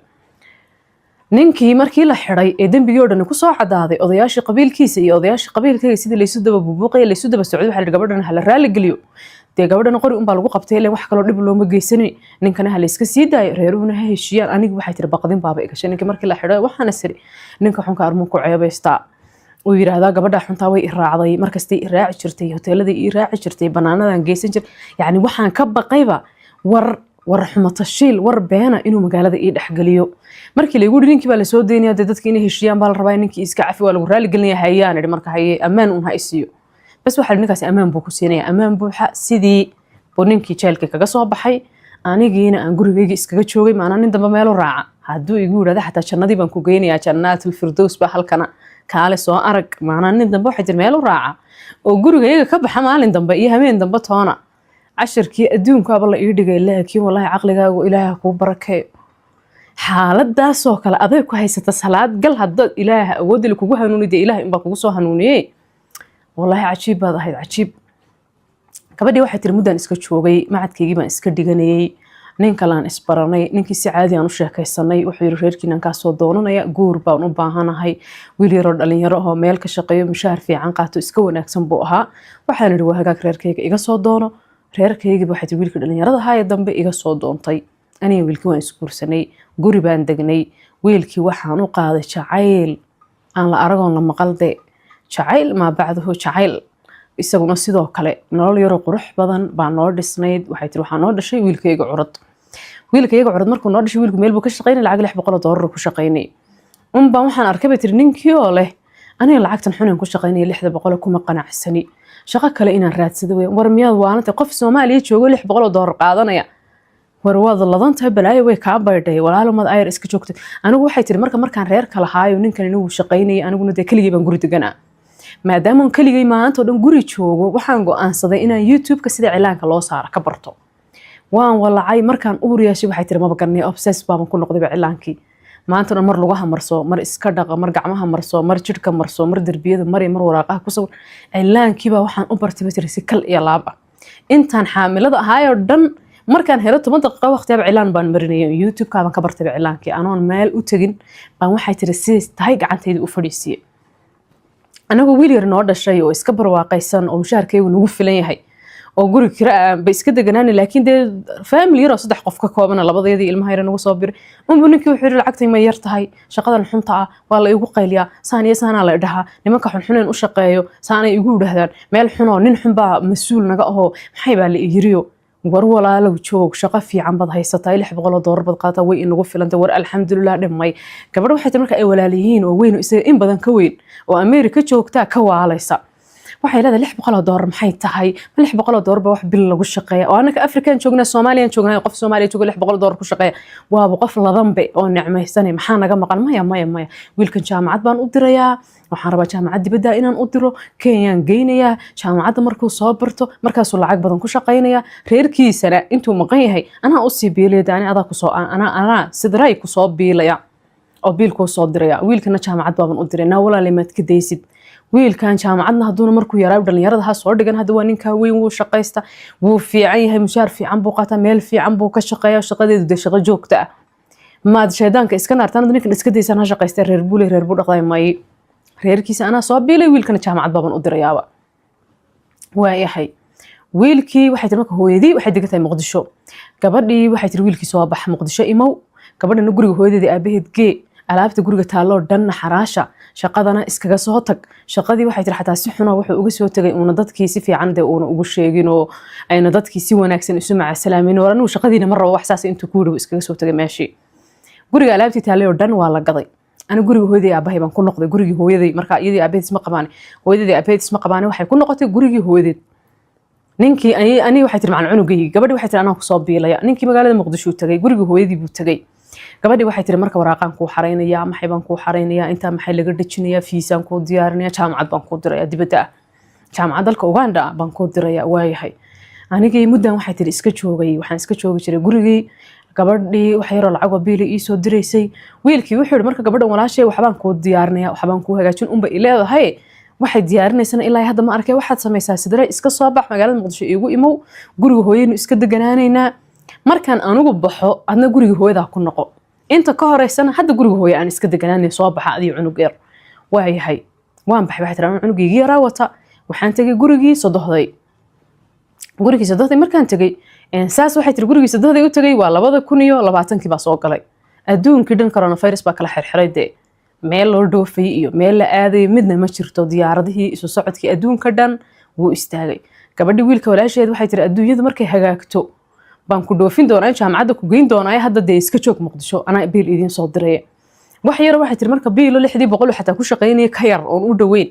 ninkii markii la xiray ee dambigii oo dhan ku soo cadaaday odayaashii qabiilkiisa iyo odayaashii qabiilkayga sidii laysu daba buubuqay laysu daba socday waxa la gabadhan hal raali galiyo dee gabadhan qori un baa lagu qabtay ilaa wax kale dhib looma geysanay ninkana hal iska sii daayo reeruhuna ha heshiiyaan anigu waxay tiri baqdin baaba iga shay ninkii markii la xiray waxaana siri ninka xunka armuun ku ceebaystaa uu yiraahdaa gabadha xuntaa way iraacday markastay iraaci jirtay hoteelada iraaci jirtay banaanadan geysan jir yaani waxaan ka baqayba war xumatashiil war beena inuu magaalada ii dhaxgaliyo markii lagu yiri ninkii baa la soo deynaya dadkii inay heshiiyaan baa la rabaa ninkii iska cafi waa lagu raali gelinaya hayaan marka haye amaan un ha isiyo bas waxa ninkaas amaan buu ku siinaya amaan buuxa sidii buu ninkii jeelka kaga soo baxay anigiina aan gurigeyga iskaga joogay maana nin dambe meel u raaca hadduu igu yiraahdo xataa jannadii baan ku geynayaa jannatul firdaws baa halkana kaale soo arag maana nin dambe waxa jir meel u raaca oo gurigeyga ka baxa maalin dambe iyo habeen dambe toona عشركي أدونك قبل يدق لكن والله عقلك وإله كوبركه حالة سوك على أذيك وهي ستسهلات قال هذا إله أود لك وجوه هنوني دي إله إن بقوسه هنوني والله عجيب هذا هيد عجيب كبدي واحد المدن إسكت شوقي ما عاد كيجي ما إسكت دجني نين كلام إسبراني نين كيسي عادي أنا وشيء كيسناي وحير غير كنا كاسو دونا يا جوربا ونباهنا هاي ويلي رد اللي يراها مالك شقي مشار في عنقاته إسكون أكسن بوها وحنا نروح هاك غير كيك إجا صدونا reerkayga waxay wiilka dhalinyarada ahaa ee dambe iga soo doontay aniga wiilkii waan isguursanay guri baan degnay wiilkii waxaan u qaaday jacayl aan la aragoon la maqalde jacayl ma bacdahu jacayl isaguna sidoo kale nolol yar oo qurux badan baan noo dhisnayd waxay tiri waxaan noo dhashay wiilkayga curad markuu noo dhashay wiilku meel buu ka shaqeynay lacag $600 ku shaqeynay baan waxaan arkay bay tiri ninkii oo leh aniga lacagtan xunan ku shaqeynay $600 kuma qanacsani shaqo kale inaan raadsado way war miyaad waanta qof Soomaaliya joogo $600 qaadanaya war wada ladanta balaayo way ka baydhay walaalo mad ayr iska joogtay anigu waxay tiri markaan reer kala haayo ninkan inuu shaqeynay aniguna de kaligay baan guri deganaa maadaama aan kaligay maanta oo dhan guri joogo waxaan go'aansaday inaan YouTube-ka sida cilaanka loo saaro ka barto waan walacay markaan uur yeeshay waxay tiri maba garanay obsess baan ku noqday cilaankii maanta mar lugaha marso mar iska dhaqa mar gacmaha marso mar jidhka marso mar darbiyada mar waraaqaha ku sawir cilaankii baa waxaan u bartay batiri si kal iyo laab intaan xaamilada ahaayo dhan markaan helo 10 daqiiqo waqtiga cilaan baan marinayay YouTube-ka baan ka bartay cilaankii anoon meel u tagin baan waxay tiri si tahay gacantayda u fadhiisiyay anagu wiil yar noo dhashay oo iska barwaaqaysan oo mushaarkaygu nagu filan yahay oo guri kira ba iska deganaan laakiin de family yar oo 3 qof ka kooban labadeedii ilmaha yar nagu soo bir ninkii wuxuu yiri lacagtay ma yar tahay shaqadan xunta ah waa la igu qayliyaa saana la dhahaa nimanka xunxuneen u shaqeeyo saana igu dhahdaan meel xun oo nin xun baa mas'uul naga aho maxay baa la yiriyo war walaalo joog shaqo fiican bad haysataa $600 bad qaata way inagu filanta war alxamdulillah dhamay gabadh waxay marka ay walaalihiin oo weyn isaga in badan ka weyn oo America joogta ka waalaysa waxay leedahay $600 maxay tahay $600 ba wax bil lagu shaqeeyo oo anaka Afrikaan joogna Soomaaliyan joogna qof Soomaaliya joogo $600 ku shaqeeyo waa qof ladanbe oo nicmaysanay maxaa naga maqan maya wiilkan jaamacad baan u dirayaa waxaan rabaa jaamacad dibadda inaan u diro Kenyaan geynayaa jaamacadda markuu soo barto markaas uu lacag badan ku shaqeynaya reerkiisana intuu maqan yahay anaa u sii biilayda adaa ku soo ana sidray ku soo biilaya oo biilku soo diraya wiilkana jaamacad baan u diray walaalimaad ka deysid wiilkan jaamacadna haduuna markuu yaraa dhalinyarada ha soo dhigan hada waa ninka weyn wuu shaqeysta wuu fiican yahay mushaar fiican buu qaataa meel fiican buu ka shaqeeyaa shaqadeedu shaqo joogta ah maad sheedaanka iska naartaan ninkan iska deysan ha shaqeysta reer buu dhaqay may reerkiisa ana soo biilay wiilkana jaamacad baan u dirayaaba waayahay wiilkii waxay tiri marka hooyadii waxay degatay Muqdisho gabadhii waxay tiri wiilkii soo bax Muqdisho imow gabadhana guriga hooyadeedii aabaheed gee alaabta guriga taalo dhan xaraasha shaqadana iskaga soo tag shaqadii waxay tiri xataa si xun wuxuu uga soo tagay una dadkii si fiican de una ugu sheegin oo ayna dadkii si wanaagsan isu macasalaamin oo anu shaqadiina mar rabo wax saas intuu ku dhaw iskaga soo tagay meeshii guriga alaabtii taalo dhan waa la gaday أنا قرية هودي أباهي بنكون نقطة قرية هودي مركا يدي أبيت اسمه قباني هودي أبيت اسمه قباني وحيكون نقطة قرية هودي نينكي أني وحيتر مع العنقي قبل وحيتر أنا كصابي لا نينكي مقالة مقدشو تجي قرية هودي بتجي قبل وحيتر مركا وراقان كو حرين يا محي بنكو حرين يا أنت محل قردتشني يا فيسان كو ديارني يا شام عاد بنكو دريا دي بتاع شام عاد الكوغاندا بنكو دريا واي هاي أنا جي مدة وحيتر إسكتشوجي وحن إسكتشوجي شري قرية gabadhii wax yar oo lacag oo biil ii soo direysay wiilkii wuxuu marka gabadhan walaashay waxbaan ku diyaarnaa waxbaan ku hagaajin umba ileedahay waxay diyaarinaysan ilaa hadda ma arkay waxaad samaysaa sidare iska soo bax magaalada Muqdisho iigu imow guriga hooyeen iska deganaanayna markaan anugu baxo adna guriga hooyada ku noqo inta ka horeysana hadda guriga hooyo aan iska deganaanay soo baxa adii cunug yar waayahay waan baxay waxay tiraan cunugii yaraa wata waxaan tagay gurigii sodohday markaan tagay saas waxay tiri gurigii saddex u tagay waa 2020 baa soo galay adduunkii dhan coronavirus baa kala xirxiray de meel loo dhoofay iyo meel la aaday midna ma jirto diyaaradihii isu socodkii adduunka dhan wuu istaagay gabadhii wiilka walaasheed waxay tiri adduunyadu markay hagaagto baan ku dhoofin doonaa jaamacadda ku geyn doonaa hadda de iska joog Muqdisho ana biil idin soo diray wax yar waxay tiri marka biilo 600 xataa ku shaqeynay ka yar oo u dhaweyn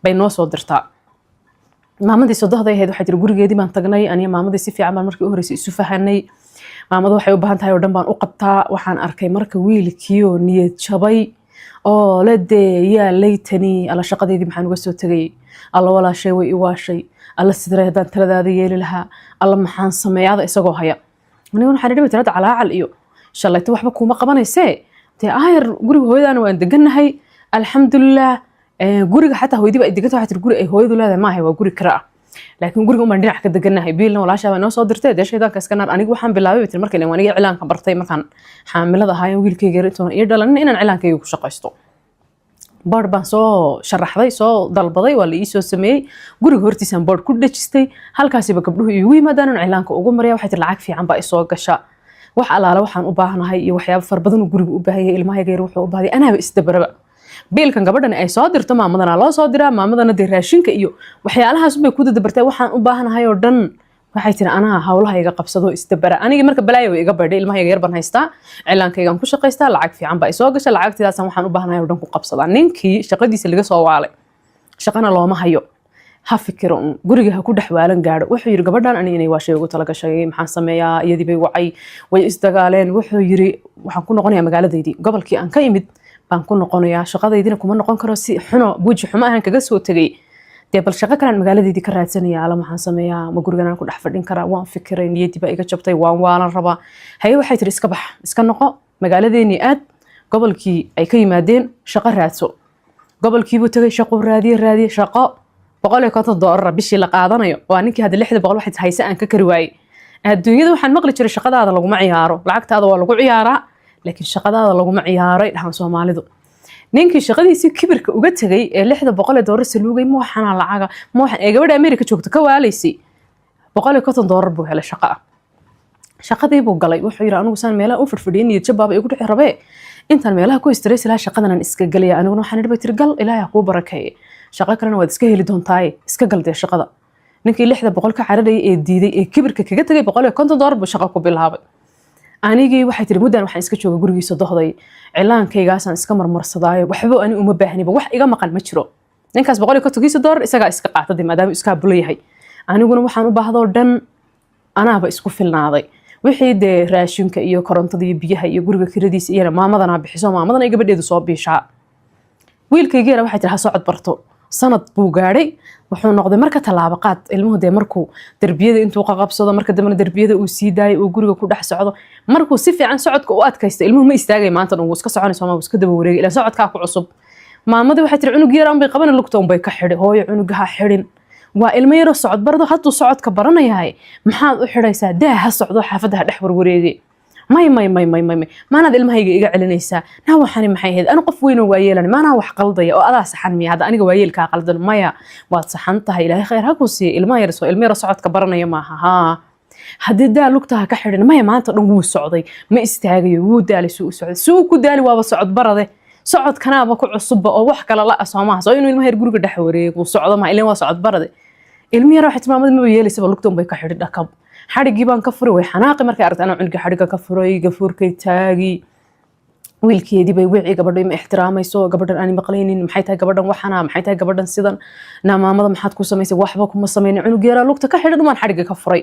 bay noo soo dirtaa maamadii sodohday ahayd waxay tiri gurigeedii baan tagnay aniga maamadii si fiican baan markii u horeysay isu fahanay maamadu waxay u baahan tahay oo dhan baan u qabtaa waxaan arkay marka wiilkii oo niyad jabay oo la deeyaa laytani ala shaqadeedii maxaan uga soo tagay alla walaashay way i waashay alla sidee hadaan taladaada yeeli lahaa alla maxaan sameeyaa isagoo haya aniga waxaan dhibay tirada calaacal iyo shalayto waxba kuma qabanaysee dee ayar guriga hooyadana waan deganahay alxamdulillah guriga xataa hooyadii ay degato waxay guri ay hooyadu leedahay ma ahay waa guri kira laakiin guriga uma dhinac ka deganahay biilna walaashaa noo soo dirtay deeshaydanka iska naar anigu waxaan bilaabay tir markii aan aniga cilaanka bartay markaan xaamilada ahay wiilkayga intaan iyo dhalan inaan cilaankayga ku shaqaysto board baan soo sharaxday soo dalbaday waa la ii soo sameeyay guriga hortiisaan board ku dhajistay halkaasiba gabdhuhu iigu yimaadaan cilaanka ugu mariya waxay tir lacag fiican baa i soo gasha wax alaala waxaan u baahanahay iyo waxyaabo far badan oo guriga u baahan yahay ilmahayga yar wuxuu u baahay anaaba isdabaraba biilkan gabadhan ay soo dirto maamadana loo soo diraa maamadana de raashinka iyo waxyaalahaas bay ku dadabartay waxaan u baahanahay oo dhan waxay tiri anaa hawlahayga qabsado isdabara aniga marka balaayo iga baydhay ilmahayga yar baan haystaa cilaankaygan ku shaqaystaa lacag fiican baa soo gashay lacagtidaas waxaan u baahanahay oo dhan ku qabsada ninkii shaqadiisa laga soo waalay shaqana looma hayo ha fikiro guriga ha ku dhaxwaalan gaadho wuxuu yiri gabadhan aniga inay waa shay ugu tala gashay maxaan sameeyaa iyadii bay wacay way isdagaaleen wuxuu yiri waxaan ku noqonayaa magaaladeedii gobolkii aan ka imid baan ku noqonayaa shaqadeydina kuma noqon karo si xuno buuji xumo aan kaga soo tagay dee bal shaqo kale magaaladeedii ka raadsanaya ala maxaan sameeyaa ma gurigan ku dhex fadhin karaa waan fikiray niyadii baa iga jabtay waan waalan rabaa haye waxay tiri iska bax iska noqo magaaladeeni aad gobolkii ay ka yimaadeen shaqo raadso gobolkii buu tagay shaqo raadiye shaqo $150 bishii la qaadanayo waa ninkii hadda 600 waxay haysa aan ka kari waayay adduunyada waxaan maqli jiray shaqadaada lagu ma ciyaaro lacagtaada waa lagu ciyaaraa laakiin shaqadaada lagu ma ciyaaray dhahan Soomaalidu ninkii shaqadiisii kibirka uga tagay ee $600 saluugay ma waxana lacaga ma waxan ee gabadha Ameerika joogto ka waalaysay $150 buu helay shaqadii buu galay wuxuu yiri anigu san meelaha u fadhiyay niyad jabaab ay ku dhixi rabee intaan meelaha ku stress la shaqadan iska galay anigu waxaan dhibay tir gal ilaahay ku barakeeyay shaqo kalena waad iska heli doontaa iska galday shaqada ninkii 600 ka cararay ee diiday ee kibirka kaga tagay $150 buu shaqo ku bilaabay anigii waxay tiri muddan waxaan iska joogay gurigiisa dohday cilaankaygaasaan iska marmarsadaayo waxba ani uma baahniba wax iga maqan ma jiro ninkaas $150 isaga iska qaatay maadaama iska buleeyahay aniguna waxaan u baahdo dhan anaaba isku filnaaday wixii de raashinka iyo korontada iyo biyaha iyo guriga kiradiisa iyo maamadana bixiso maamadana ay gabadheedu soo biishaa wiilkaygeena waxay tiri ha soo cod barto sanad buu gaadhay wuxuu noqday marka talaabo qaad ilmuhu de markuu darbiyada intuu qabsado marka dambana darbiyada uu sii daayay oo guriga ku dhex socdo markuu si fiican socodka u adkaysto ilmuhu ma istaagay maanta uu iska soconayso ma iska daba wareegay ila socodka ku cusub maamadii waxay tiri cunug yar aan bay qaban lugta un bay ka xidhay hooyo cunugaha xidhin waa ilmo yar socod bardo hadduu socodka baranayahay maxaad u xidhaysaa daa ha socdo xaafadaha dhex warwareegay may maanaad ilmahayga iga celinaysaa naa waxani maxay ahayd ana qof weyn oo waayeelan maanaa wax qaldaya oo adaa saxan miya hadda aniga waayeelkaa qaldan maya waad saxan tahay ilaahay khayr ha ku siiyo ilmaha yar ilmo yar socodka baranaya maaha haa haddii daal lugtaha ka xidhan maya maanta dhan wuu socday ma istaagayo wuu daalay suu u socday suu ku daali waaba socod barade socodkanaaba ku cusubba oo wax kale la asoomaha soo inuu ilmaha yar guriga dhex wareego socdo ma ilaa waa socod barade ilmihi yar waxay tilmaamada ma yeelaysa lugta un bay ka xidhi dhakab xadhigii baan ka furay way xanaaqi markay aragtay anaa cunuga xadhiga ka furay gafuurkay taagi wiilkeedii bay wixii gabadhay ma ixtiraamayso gabadhan aan maqlaynin maxay tahay gabadhan waxana maxay tahay gabadhan sidan naamaamada maxaad ku samaysay waxba kuma sameeyay cunug yar lugta ka xidhan waan xadhiga ka furay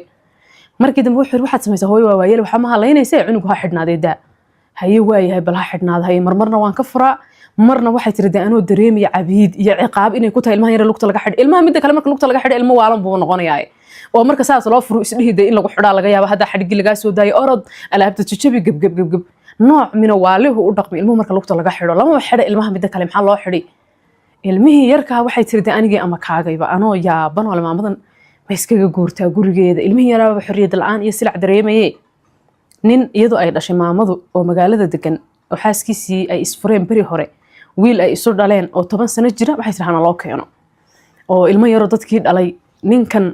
markii dambe wuxuu waxaad samaysay hooyo waa waayeel waxa ma halaynaysaa cunugu ha xidhnaaday daa haye waayahay bal ha xidhnaaday marmarna waan ka furaa marna waxay tiri anoo dareemaya cabiid iyo ciqaab inay ku tahay ilmaha yar lugta laga xidhay ilmaha midda kale marka lugta laga xidhay ilmo waalan buu noqonayaa oo marka saas loo furo isdhihiday in lagu xidhaa laga yaabo hadda xadhigi laga soo daayo orod alaabta jajabi gab nooc mina waalihu u dhaqmi ilmuhu marka lugta laga xidho lama xidha ilmaha midda kale maxaa loo xidhi ilmihii yarka waxay tiri anigii ama kaagayba anoo yaaban wala maamadan ma iskaga guurtaa gurigeeda ilmihii yaraaba xorriyad la'aan iyo silac dareemayay nin iyadoo ay dhashay maamadu oo magaalada degan oo xaaskiisii ay isfureen beri hore wiil ay isu dhaleen oo 10 sano jira waxay tiraahdaa loo keeno oo ilmo yaro dadkii dhalay ninkan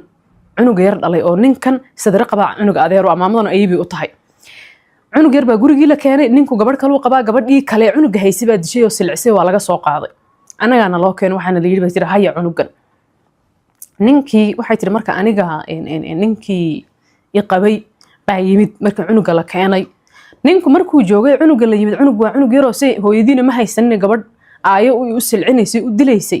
cunug yar dhalay oo ninkan sadar qaba cunug adeer oo maamadan aybi u tahay cunug yar baa gurigii la keenay ninku gabadh kale uu qabaa gabadhii kale cunug haysi baa dishay oo silcisay waa laga soo qaaday anagana loo keeno waxaana la yiri baa tiri haya cunugan ninkii waxay tiri marka aniga ninkii iqabay baa yimid marka cunuga la keenay ninku markuu joogay cunuga la yimid cunug waa cunug yar oo say hooyadiina ma haysanin gabadh aayo u silcinaysay u dilaysay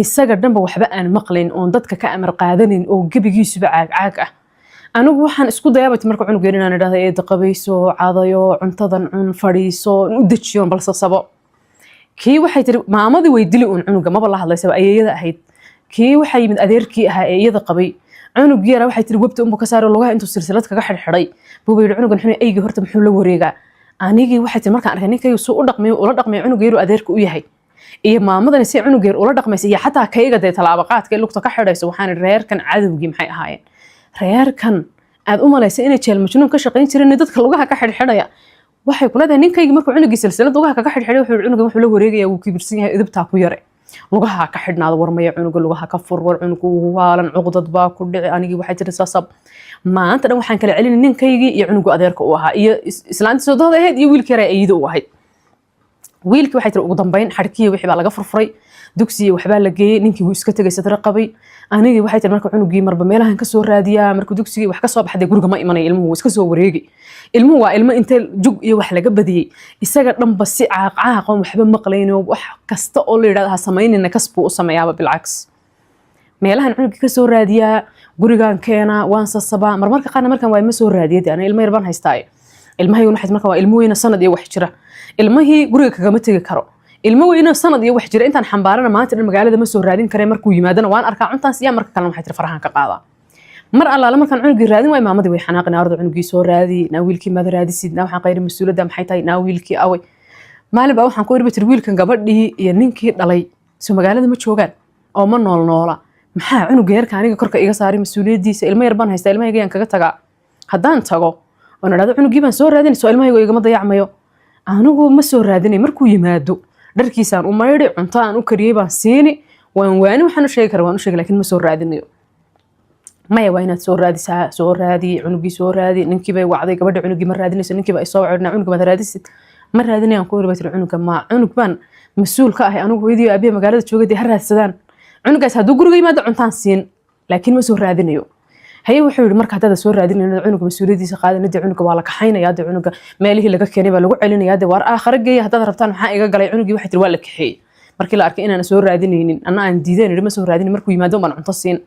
isaga dhanba waxba aan maqlayn oo dadka ka amar qaadanin oo gabigiisuba caag ah anigu waxaan isku dayaabay marka cunug yar inaan idhaahdo ee daqabayso caadayo cuntadan cun fadhiiso u dajiyo balse sabo kii waxay tiri maamadii way dili uun cunuga maba la hadlaysaba ayeeyada ahayd kii waxay yimid adeerkii ahaa ee iyada qabay cunug yar waxay tiri wabta umba ka saaro lugaha intuu silsilad kaga xidhay buu yiri cunugan xun aygi horta muxuu la wareegaa anigii waxay tiri markaan arkay ninkaygu soo u dhaqmay ula dhaqmay cunug yar adeerka u yahay iyo maamadan si cunug yar ula dhaqmaysa iyo xataa kayga de talaabo qaadka lugta ka xidhayso waxaan reerkan cadawgii maxay ahaayeen reerkan aad u malaysay inay jeel majnuun ka shaqeyn jireen dadka lugaha ka xidhxidhaya waxay kula tahay ninkayga markuu cunugii silsilad lugaha kaga xidhxidhay wuxuu cunugan wuxuu la wareegayaa wuu kibirsan yahay idibtaa ku yare lugaha ka xidhnaado warmaya cunuga lugaha ka fur war cunugu waalan cuqdad baa ku dhici anigii waxay tiri sasab maanta dhan waxaan kala celin ninkaygii iyo cunugu adeerka u ahaa iyo islaantii soo dooda ahayd iyo wiilkii yar ayida u ahayd wiilkii waxay tiri ugu dambeyn xarkiyo wixii baa laga furfuray dugsiga waxbaa la geeyay ninkii wuu iska tagay sadra qabay anigii waxay tiri marka cunugii marba meelahan ka soo raadiyaa marka dugsiga wax ka soo baxday guriga ma imanay ilmuhu iska soo wareegi ilmuhu waa ilmo inta jug iyo wax laga badiyay isaga dhanba si caaq waxba maqlayno wax kasta oo la yiraahdo ha sameynina kasbu u sameeyaaba bilcaks meelahan cunugii ka soo raadiyaa gurigan keena waan sasaba marmarka qaarna markan waa ma soo raadiyay ana ilmo yar baan haystay ilmahay waxay marka waa ilmo weyn sanad iyo wax jira ilmahii guriga kagama tagi karo ilmo weyn sanad iyo wax jira intaan xambaarana maanta dhan magaalada ma soo raadin kare markuu yimaadana waan arkaa cuntaas iyo marka kale waxay tir farahan ka qaada mar allaala markaan cunugii raadin way maamadii way xanaaqina ardo cunugii soo raadi na wiilkii maad raadisid na waxaan qayri mas'uulada maxay tahay na wiilkii away maalin baa waxaan ku irba tir wiilkan gabadhii iyo ninkii dhalay soo magaalada ma joogaan oo ma noola maxaa cunuga yarka aniga korka iga saaray mas'uuliyadiisa ilmo yar baan haystaa ilmahayga aan kaga tagaa haddaan tago oo nadaado cunugii baan soo raadinay soo ilmahayga igama dayacmayo anigu ma soo raadinay markuu yimaado dharkiisaan u maydhi cunto aan u kariyay baan siini waan waani waxaan u sheegi karaa waan u sheegi laakiin ma soo raadinayo maya waa inaad soo raadisaa soo raadi cunugii soo raadi ninkii bay wacday gabadha cunugii ma raadinayso ninkii baa isoo wacdina cunugii ma raadisid ma raadinayaan ku irbatay cunuga ma cunug baan mas'uul ka ahay anigu hooyadii aabiye magaalada joogay ha raadsadaan cunugaas hadduu guriga yimaado cuntaan siin laakiin ma soo raadinayo haye wuxuu yiri marka hadda soo raadinayna cunuga mas'uuliyadiisa qaadanada cunuga waa la kaxaynaya hadda cunuga meelihii laga keenay baa lagu celinaya hadda war aakhir geey hadda rabtaan maxaa iga galay cunugii waxay tiri waa la kaxeeyay markii la arkay inaan soo raadinaynin anna aan diideen ma soo raadinin markuu yimaado baan cunto siin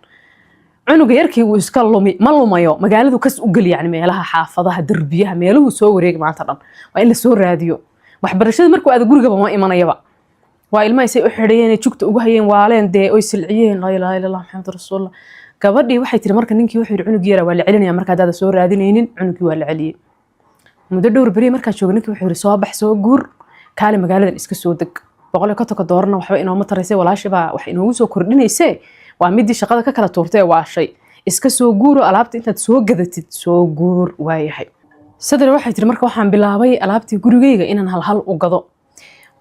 cunuga yarkii uu iska lumi ma lumayo magaaladu kas u gal yani meelaha xaafadaha darbiyaha meeluhu soo wareeg maanta dhan waa in la soo raadiyo waxbarashada markuu aad guriga ma imanayaba waa ilmaha say u xidhayeen jugta ugu hayeen waaleen dee oy silciyeen la ilaaha illallah muhammad rasuulullah gabadhii waxay tiri marka ninkii wuxuu yiri cunugii yara waa la celinaya marka hadaad soo raadinaynin cunugii waa la celiyay muddo dhowr bari marka joogay ninkii wuxuu yiri soo bax soo guur kaale magaaladan iska soo deg boqol ka taka doorna waxba inooma taraysay walaashiba wax inoogu soo kordhinaysay waa midii shaqada ka kala tuurtay waa shay iska soo guuro alaabta intaad soo gadatid soo guur waayahay sadar waxay tiri marka waxaan bilaabay alaabtii gurigeyga inaan hal u gado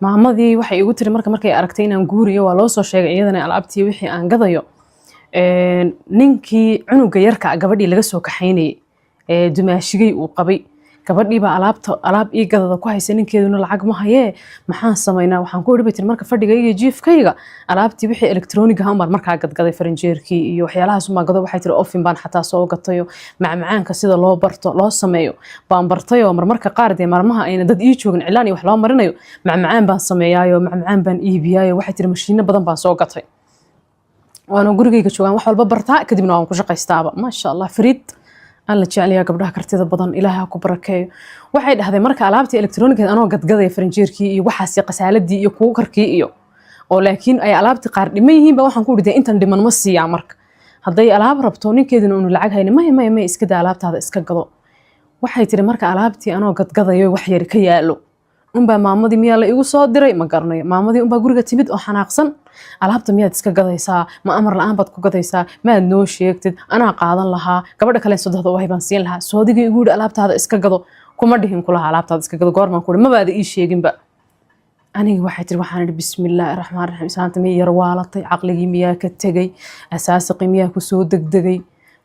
maamadii waxay igu tiri markay aragtay inaan guuriyo waa loo soo sheegay iyadana alaabtii wixii aan gadayo ninkii cunuga yarka gabadhii laga soo kaxaynayay dumaashigay uu qabay gabadhii baa alaab ii gadada ku haysa ninkeeduna lacag ma hayee maxaan samaynaa waxaan ku odhi marka fadhigayga iyo jiifkayga alaabtii wixii elektroniga ah umbaan markaa gadgaday faranjeerkii iyo waxyaalahaas umbaan gado waxay tiri ofin baan xataa soo gatayo macmacaanka sida loo sameeyo baan bartayoo marmarka qaar dee maalmaha ayna dad ii joogin cilaan iyo wax loo marinayo macmacaan baan sameeyaayo macmacaan baan iibiyaayo waxay tiri mashiino badan baan soo gatay waana gurigayga joogaan wax walba bartaa kadibna waan ku shaqaystaaba maasha allah fariid aan la jeceliyaa gabdhaha kartida badan ilaahay ha ku barakeeyo waxay dhahdeen marka alaabtii elektronigeed anoo gadgadaya faranjeerkii iyo waxaasi qasaaladii iyo kuukarkii iyo oo laakiin ay alaabtii qaar dhiman yihiinba waxaan ku dhidee intan dhiman ma siiyaa marka hadday alaab rabto ninkeeduna unu lacag hayni maya iska daa alaabtaada iska gado waxay tiri marka alaabtii anoo gadgadayo wax yari ka yaalo unbaa maamadii miyaa la igu soo diray ma garanayo maamadii unbaa guriga timid oo xanaaqsan alaabta miyaad iska gadaysaa ma amar la-aan baad ku gadaysaa maad noo sheegtid anaa qaadan lahaa gabadha kale sodohda wahay baan siin lahaa soodigii igu yidhi alaabtaada iska gado kuma dhihin kulaha alaabtaada iska gado goormaan ku ihi mabaada ii sheeginba anigi waxay tiri waxaan idhi bismillaahi raxmaan raxiim islaanta miya yar waalatay caqligii miyaa ka tegey asaasiqii miyaa kusoo degdegay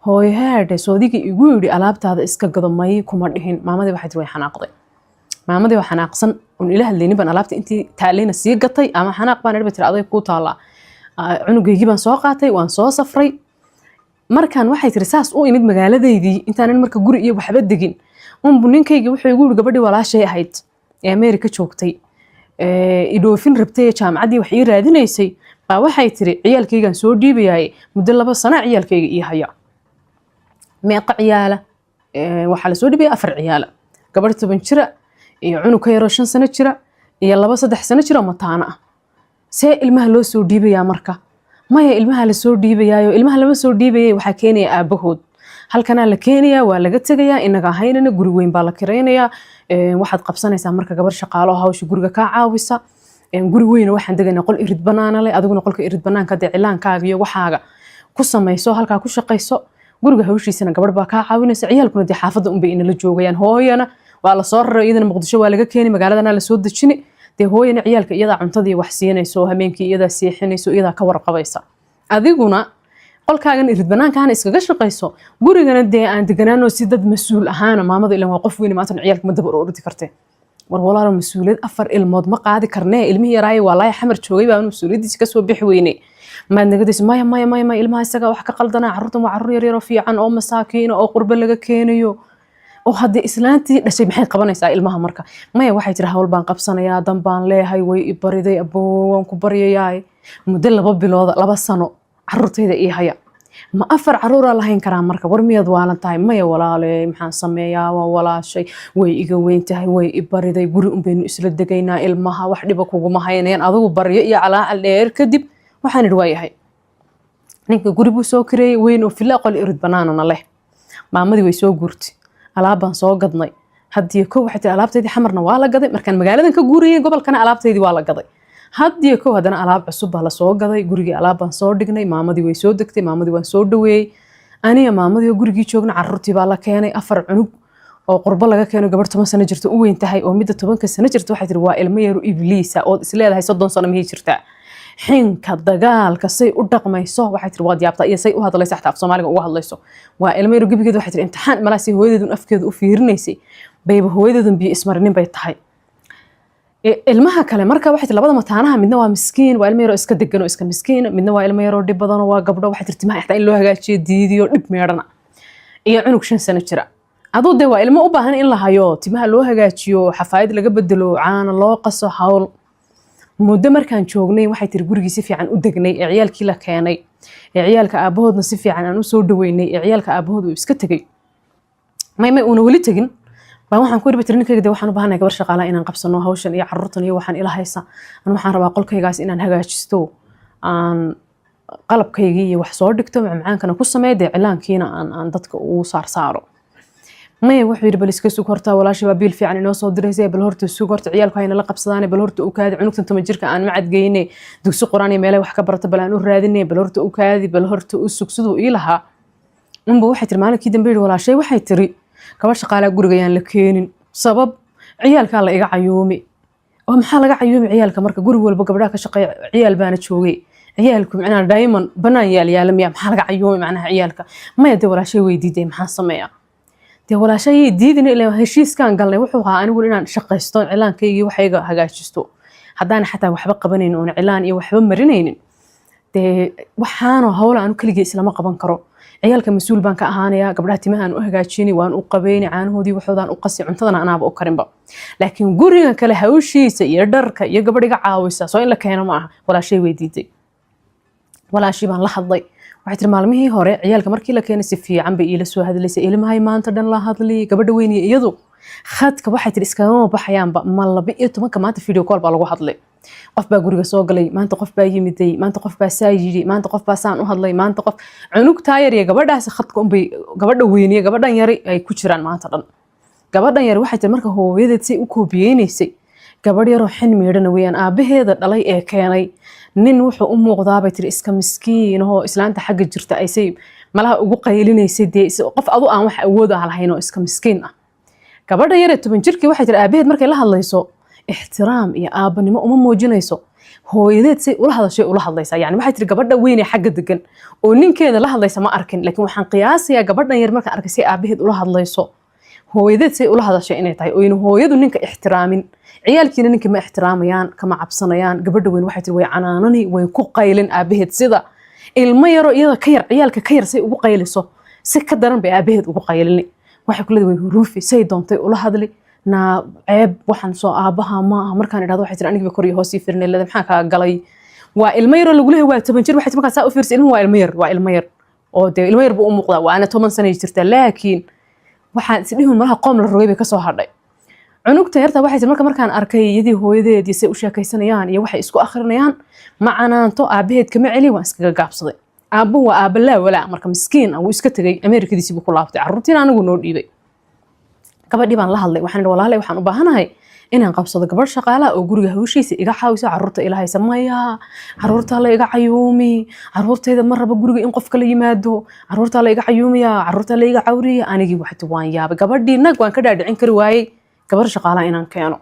hooyo haadhe soodigii igu yidhi alaabtaada iska gado may kuma dhihin maamadii waxay tiri way xanaaqday maamadii waa xanaaqsan un ila hadlaynin baan alaabta intii taalayna sii gatay ama xanaaq baan idhi bay tiri aday kuu taallaa cunugaygii baan soo qaatay waan soo safray markaan waxay tiri saas u imid magaaladaydii intaanan marka guri iyo waxba degin unbu ninkaygii wuxuu igu yidhi gabadhii walaashay ahayd ee Ameerika joogtay idhoofin rabtay jaamacaddii wax ii raadinaysay baa waxay tiri ciyaalkaygaan soo dhiibayay muddo 2 sano ciyaalkayga ii haya meeqa ciyaala waxaa la soo dhiibaya 4 ciyaala gabadh 10 jira iyo cunug ka yaro 5 sano jira iyo 2-3 sano jira mataana ah see ilmaha loo soo dhiibayaa marka maya ilmaha la soo dhiibayaayo ilmaha lama soo dhiibayay waxaa keenaya aabahood halkana la keenayaa waa laga tagayaa inaga ahaynana guri weyn baa la kiraynayaa waxaad qabsanaysaa marka gabar shaqaalo hawsha guriga ka caawisa guri weyn waxaan deganaa qol irid banaana leh adiguna qolka irid banaanka de cilaankaaga iyo waxaaga ku samayso halka ku shaqayso guriga hawshiisana gabar baa ka caawinaysa ciyaalkuna de xaafada un bay inala joogayaan hooyana waa la soo raray iyadana Muqdisho waa laga keenay magaaladana la soo dejinay de hooyana ciyaalka iyada cuntadii wax siinayso habeenkii iyada seexinayso iyada ka warqabaysa adiguna qolkaagan irid banaankaana iskaga shaqayso gurigana dee aan deganaano si dad mas'uul ahaana maamada ilaa waa qof weyn maanta ciyaalka ma dabar ordi kartay war walaalo mas'uuliyad 4 ilmood ma qaadi karnee ilmihi yaraay wallahi xamar joogay baa mas'uuliyadiisa ka soo bixi weynay ma nagadiis maya ilmaha isaga wax ka qaldana carruurtan waa carruur yar yar oo fiican oo masaakiin oo qurba laga keenayo oo hadda islaantii dhashay maxay qabanaysaa ilmaha marka maya waxay tiri hawl baan qabsanayaa dan baan leeyahay way i bariday aboowan ku baryayaa muddo 2 bilood 2 sano carruurtayda ii haya ma 4 carruur lahayn karaa marka war miyaad waalan tahay maya walaale maxaan sameeyaa waa walaashay way iga weyn tahay way i bariday guri un baynu isla degaynaa ilmaha wax dhiba kuguma haynayaan adigu baryo iyo calaacal dheer kadib waxaan idhi waayahay ninka guri buu soo kireeyay weyn oo fila qol irid banaanana leh maamadii way soo guurtay alaab baan soo gadnay haddii ko waxay tiri alaabteedii xamarna waa la gaday markaan magaaladan ka guuriyay gobolkana alaabteedii waa la gaday haddii ko hadana alaab cusub baa la soo gaday gurigii alaab baan soo dhignay maamadii way soo degtay maamadii waan soo dhaweeyay aniga maamadii gurigii joogna carruurtii baa la keenay 4 cunug oo qurbo laga keeno gabar 10 sano jirta u weyn tahay oo midda 10 sano jirta waxay tiri waa ilmo yar ibliisa oo isleedahay 30 sano ma jirtaa xinka dagaalka say u dhaqmayso waxay tiri waa diyaabta iyo say u hadlayso xataa af Soomaaliga uga hadlayso waa ilmo yar gabigeed waxay tiri imtixaan malaasi hooyadeedu afkeedu u fiirinaysay bayba hooyadeedu biyo ismarinin bay tahay ilmaha kale marka waxay tiri labada mataanaha midna waa miskiin waa ilmo yar oo iska degan oo iska miskiin midna waa ilmo yar oo dhib badan oo waa gabdho waxay tiri timaha xataa in loo hagaajiyo diidiyo dhib meedhana iyo cunug 5 sano jira adoo de waa ilmo u baahan in la hayo timaha loo hagaajiyo xafaayad laga bedelo caana loo qaso hawl muddo markaan joognay waxay tiri gurigii si fiican u degnay ee ciyaalkii la keenay ee ciyaalka aabahoodna si fiican aan u soo dhaweynay ee ciyaalka aabahood uu iska tagay may una wali tagin baan waxaan ku irba tirninkayga waxaan u baahanahay gabar shaqaalaha inaan qabsano hawshan iyo carruurtan iyo waxaan ila haysa waxaan rabaa qolkaygaas inaan hagaajisto aan qalabkaygii iyo wax soo dhigto macmacaankana ku sameeyo cilaankiina aan dadka ugu saaro maya wuxuu yiri bal iska sug horta walaashay waa biil fiican inoo soo diraysay bal horta sug horta ciyaalku hayna la qabsadaan bal horta u kaadi cunugtan 10 jirka aan macad geynay dugsi quraan iyo meelay wax ka barata bal aan u raadinay bal horta u kaadi bal horta u sug sidoo ilaha unba waxay tiri maalinkii dambe walaashay waxay tiri gabar shaqaale gurigayaan la keenin sabab ciyaalka la iga cayuumi oo maxaa laga cayuumi ciyaalka marka guri walba gabdhaha ka shaqeeya ciyaal baana joogay ciyaalku macnaa diamond banaan yaal maxaa laga cayuumi macnaha ciyaalka maya de walaashay weydiiday maxaa sameeyaa dee walaashay diidina ilaa heshiiskan galnay wuxuu ahaa anigu inaan shaqaysto cilaankayga waxayga hagaajisto haddaan xataa waxba qabanaynin oo cilaan iyo waxba marinaynin dee waxaan hawla aan kaliya islama qaban karo ciyaalka mas'uul baan ka ahaanaya gabdhaha timaha aan u hagaajinay waan u qabeynay caanahoodii waxoodan u qasi cuntadana anaaba u karinba laakiin guriga kale hawshiisa iyo dharka iyo gabadhiga caawisa soo in la keeno ma aha walaashay weydiiday walaashii baan la hadlay waxay tiri maalmihii hore ciyaalka markii la keenay si fiican bay ila soo hadlaysay ilmahay maanta dhan la hadlay gabadha weyn iyadu khadka waxay tiri iskagama baxayaanba ma 12 maanta video call baa lagu hadlay qof baa guriga soo galay maanta qof baa yimiday maanta qof baa saayiri maanta qof baa saan u hadlay maanta qof cunug taayar iyo gabadhaas khadka unbay gabadha weyn iyo gabadhan yar ay ku jiraan maanta dhan gabadhan yar waxay tiri marka hooyadeed si u koobiyeenaysay gabadh yar oo xin meedhana weeyaan aabaheeda dhalay ee keenay nin wuxuu u muuqdaa bay tiri iska miskiin oo islaanta xagga jirta ay say malaha ugu qaylinaysay dee qof adu aan wax awood ah lahayn oo iska miskiin ah gabadha yar ee 10 jirkii waxay tiri aabaheed markay la hadlayso ixtiraam iyo aabanimo uma muujinayso hooyadeed say ula hadashay ula hadlaysaa yani waxay tiri gabadha weyn ee xagga degan oo ninkeeda la hadlaysa ma arkin laakiin waxaan qiyaasayaa gabadhan yar markaan arkay say aabaheed ula hadlayso hooyadeed say ula hadashay inay tahay oo in hooyadu ninka ixtiraamin ciyaalkiina ninka ma ixtiraamayaan kama cabsanayaan gabadha weyn waxay tiri way canaanani way ku qaylin aabaheed sida ilmo yaro iyada ka yar ciyaalka ka yar say ugu qayliso si ka daran bay aabaheed ugu qaylini waxay ku leedahay way huruufi say doontay ula hadli na ceeb waxaan soo aabaha ma aha markaan idhaahdo waxay tiri aniga kor iyo hoos ii fiirnay leedahay maxaa ka galay waa ilmo yaro lagu leeyahay waa 10 jir waxay markaa saa u fiirsan ilmo waa ilmo yar oo de ilmo yar buu u muuqdaa waa ana 10 sano jirta laakiin waxaan isdhihun malaha qoom la rogay bay ka soo hadhay cunugta yarta waxay tiri markaan arkay iyadii hooyadeedii say u sheekaysanayaan iyo waxay isku akhrinayaan ma canaanto aabaheed kama celi waan iskaga gaabsaday aabbo waa aabba laa walaa marka miskiin uu iska tagay Ameerikadiisii buu ku laabtay carruurtiina anigu noo dhiibay gabadhii baan la hadlay waxaan walaalay waxaan u baahanahay inaan qabsado gabadh shaqaale oo guriga hawshiisa iga caawisa carruurta ilaahay sameeya carruurta la iga cayuumi carruurtayda ma raba guriga in qof kale yimaado carruurta la iga cayuumiya carruurta la iga cawriya anigii waxti waan yaabay gabadhii nag waan ka dhaadhicin kari waayay gabadh shaqaale inaan keeno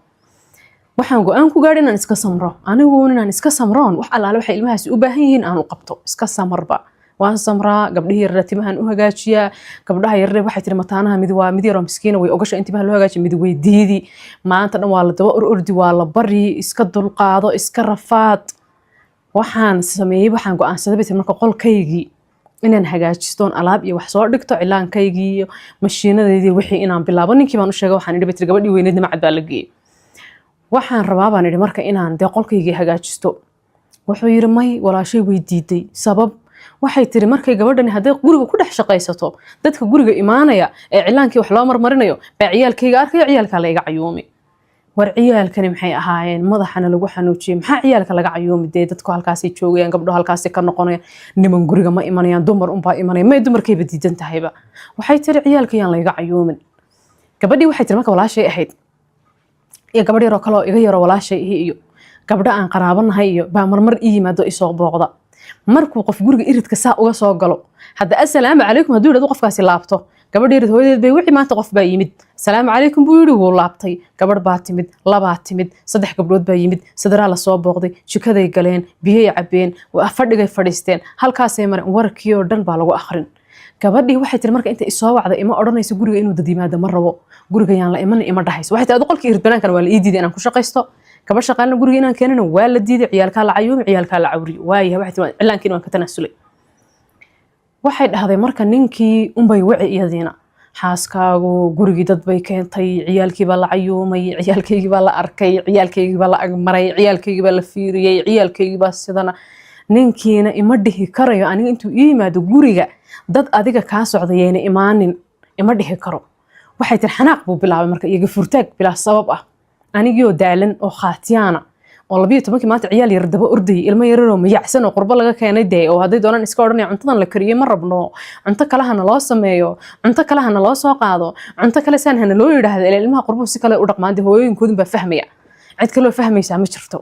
waxaan go'aan ku gaadhay inaan iska samro anigu inaan iska samroon wax allaale waxay ilmahaas u baahan yihiin aan u qabto iska samarba waan samraa gabdhihii yar timahan u hagaajiyaa gabdhaha yar waxay tiri mataanaha mid yar oo miskiin way ogasha intimaha loo hagaajiyo mid way diidi maanta dhan waa la daba ordi waa la bari iska dulqaado iska rafaad waxaan sameeyay waxaan go'aansaday bay marka qolkaygii inaan hagaajistoon alaab iyo wax soo dhigto cilaankaygi iyo mashiinadeedii wixii inaan bilaabo ninkii baan u sheegay waxaan idhi bay tiri gabadhii weyneed nimcad baa la geeyay waxaan rabaa baan idhi marka inaan dee qolkaygii hagaajisto wuxuu yiri may walaashay way diiday sabab waxay tiri markay gabadhani haday guriga ku dhex shaqaysato dadka guriga imaanaya ee cilaankii wax loo marmarinayo baa ciyaalkayga arkay ciyaalka la iga cayuumi war ciyaalkani maxay ahaayeen madaxana lagu xanuujiyay maxaa ciyaalka laga cayuumi dee dadku halkaas ay joogayaan gabdho halkaas ka noqonayaan niman guriga ma imanayaan dumar baa imanaya ma dumarkayba diidan tahayba waxay tiri ciyaalkayaan la iga cayuumin gabadhii waxay tiri marka walaashay ahayd iyo gabadh yar oo kale oo iga yar walaashay iyo gabdha aan qaraabanahay iyo baa marmar ii yimaado isoo booqda markuu qof guriga iridka saa uga soo galo hadda assalaamu calaykum hadduu yidhahdo qofkaasi laabto gabadh yarid hooyadeed bay wixii maanta qof baa yimid salaamu calaykum buu yidhi wuu laabtay gabadh baa timid labaa timid 3 gabdhood baa yimid sadraa la soo booqday jikaday galeen biyay cabeen fadhigay fadhiisteen halkaasay mareen warkii oo dhan baa lagu akhrin gabadhii waxay tiri marka inta isoo wacda ima odhanayso guriga inuu dad yimaado ma rabo guriga yaan la iman ima dhahayso waxay tiri qolkii irid banaankan waa la ii diiday inaan ku shaqaysto gabadh shaqaalna guriga inaan keenano waa la diiday ciyaalka la cayuumi ciyaalka la cawri waayahay waxay tiri cilaankiina waan ka tanaasulay waxay dhahday marka ninkii unbay wici iyadiina xaaskaagu gurigii dad bay keentay ciyaalkii baa la cayuumay ciyaalkaygii baa la arkay ciyaalkaygii baa la agmaray ciyaalkaygii baa la fiiriyay ciyaalkaygii baa sidana ninkiina ima dhihi karayo aniga intuu ii yimaado guriga dad adiga kaa socdayayna imaanin ima dhihi karo waxay tiri xanaaq buu bilaabay marka iyaga furtaag bilaa sabab ah anigii oo daalan oo khaatiyaana oo 12 maanta ciyaal yar daba ordayay ilmo yaroo mayacsan oo qurbo laga keenay day oo haday doonaan iska oranay cuntadan la kariyay ma rabno cunto kale hana loo sameeyo cunto kale hana loo soo qaado cunto kale san hana loo yiraahdo ilmaha qurbo si kale u dhaqmaanday hooyooyinkoodin baa fahmaya cid kale oo fahmaysa ma jirto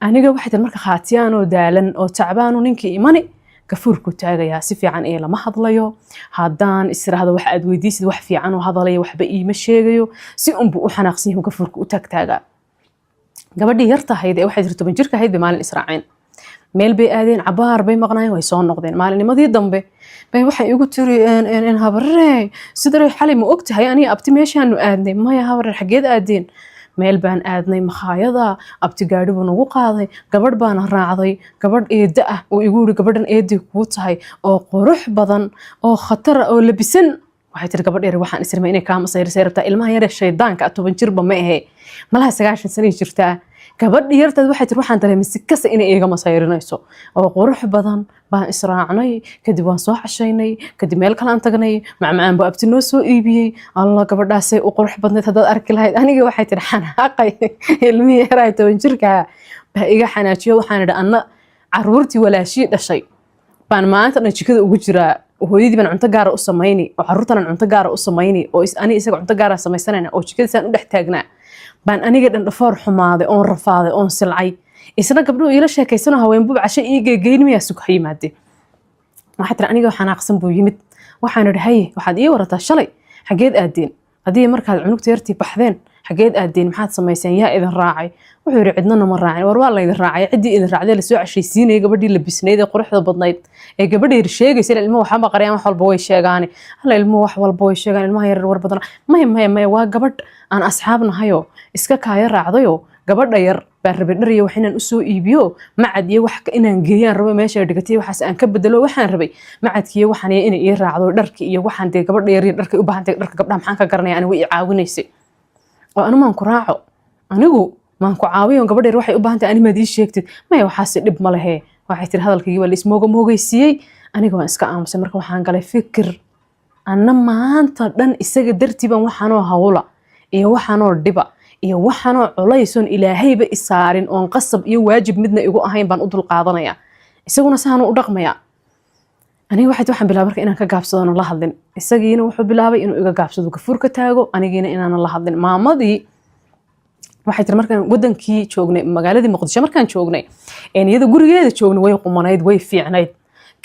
aniga waxay tan marka khaatiyaan oo daalan oo tacbaan ninkii imani kafuurku taagaya si fiican ee lama hadlayo hadaan israahdo wax aad weydiisid wax fiican oo hadalay waxba iima sheegayo si unbu u xanaaqsan yahay kafuurku u taagtaaga gabadhii yarta ahayd ee waxay jirto 10 jirka ahayd maalin israaceen meel bay aadeen cabaar bay maqnaayeen way soo noqdeen maalinimadii dambe bay waxay igu tiri in habarre sidoo xalay ma ogtahay aniga abti meeshaan u aadnay maya habarre xageed aadeen meel baan aadnay makhaayada abti gaadhi buu nagu qaaday gabadh baan raacday gabadh eeda ah oo igu yiri gabadhan eedii kuu tahay oo qurux badan oo khatar oo labisan waxay tiri gabadh yar waxaan isirmay inay kaama sayrsay rabtaa ilmaha yar shaydaanka 10 jirba ma ahe malaha 9 sano jirtaa gabadh yartad waxay tiri waxaan dareemay si kasta inay iiga masayrinayso oo qurux badan baan israacnay kadib waan soo cashaynay kadib meel kale aan tagnay macmacaan baa abti noo soo iibiyay alla gabadhaasay u qurux badneed hadaad arki lahayd aniga waxay tiri xanaaqay ilmihi yaray 10 jirka baa iga xanaajiyo waxaan idhi anna caruurtii walaashii dhashay baan maanta dhan jikada ugu jiraa hooyadii baan cunto gaar ah u sameeyay oo caruurtan cunto gaar ah u sameeyay oo ani isaga cunto gaar ah sameeysanayna oo jikadiisaan u dhex taagnaa baan aniga dhan dhafoor xumaaday oon rafaaday oon silcay isna gabdhuhu ila sheekaysano haween buu casho ii geeyniyaa suuq yimaade waxa tiri aniga waxaan aqsan buu yimid waxaan idhi haye waxaad ii warataa shalay xageed aadeen hadii markaad cunugta yartii baxdeen xageed aadeen maxaad sameeyeen yaa idin raacay wuxuu yiri cidna ma raacin war waa la idin raacay cidii idin raacday la soo cashaysiinay gabadhii la bisneed ee quruxda badnayd ee gabadhii yar sheegaysa ilmo waxa ma qariyaan wax walba way sheegaan hal ilmo wax walba way sheegaan ilmaha yar war badan ma waa gabadh aan asxaabnahayo iska kaaya raacdayo gabadha yar baan rabay dhar iyo wax inaan u soo iibiyo macad iyo wax inaan geeyaan rabo meesha dhigatay waxaas aan ka bedelo waxaan rabay macadkiyo waxaan inay ii raacdo dharki iyo waxaan de gabadha yar dharka u baahan tahay dharka gabdhaha maxaan ka garanaya anigu ii caawinaysay oo anu maan ku raaco anigu maan ku caawiyo gabadha yar waxay u baahan tahay animaad ii sheegtid maya waxaas dhib ma lehe waxay tiri hadalkayga waa la ismooga moogaysiiyay aniga waan iska aamusay marka waxaan galay fikir anna maanta dhan isaga dartiiban waxaanoo hawla iyo waxaanoo dhiba iyo waxaanoo culaysoon ilaahayba isaarin oon qasab iyo waajib midna igu ahayn baan u dul qaadanaya isaguna saanu u dhaqmaya aniga waxaan bilaabay marka inaan ka gaabsado la hadlin isagiina wuxuu bilaabay inuu iga gaabsado gafuur ka taago anigiina inaan la hadlin maamadii waxay tiri markaan wadankii joognay magaaladii Muqdisho markaan joognay iyada gurigeeda joognay way qumanayd way fiicnayd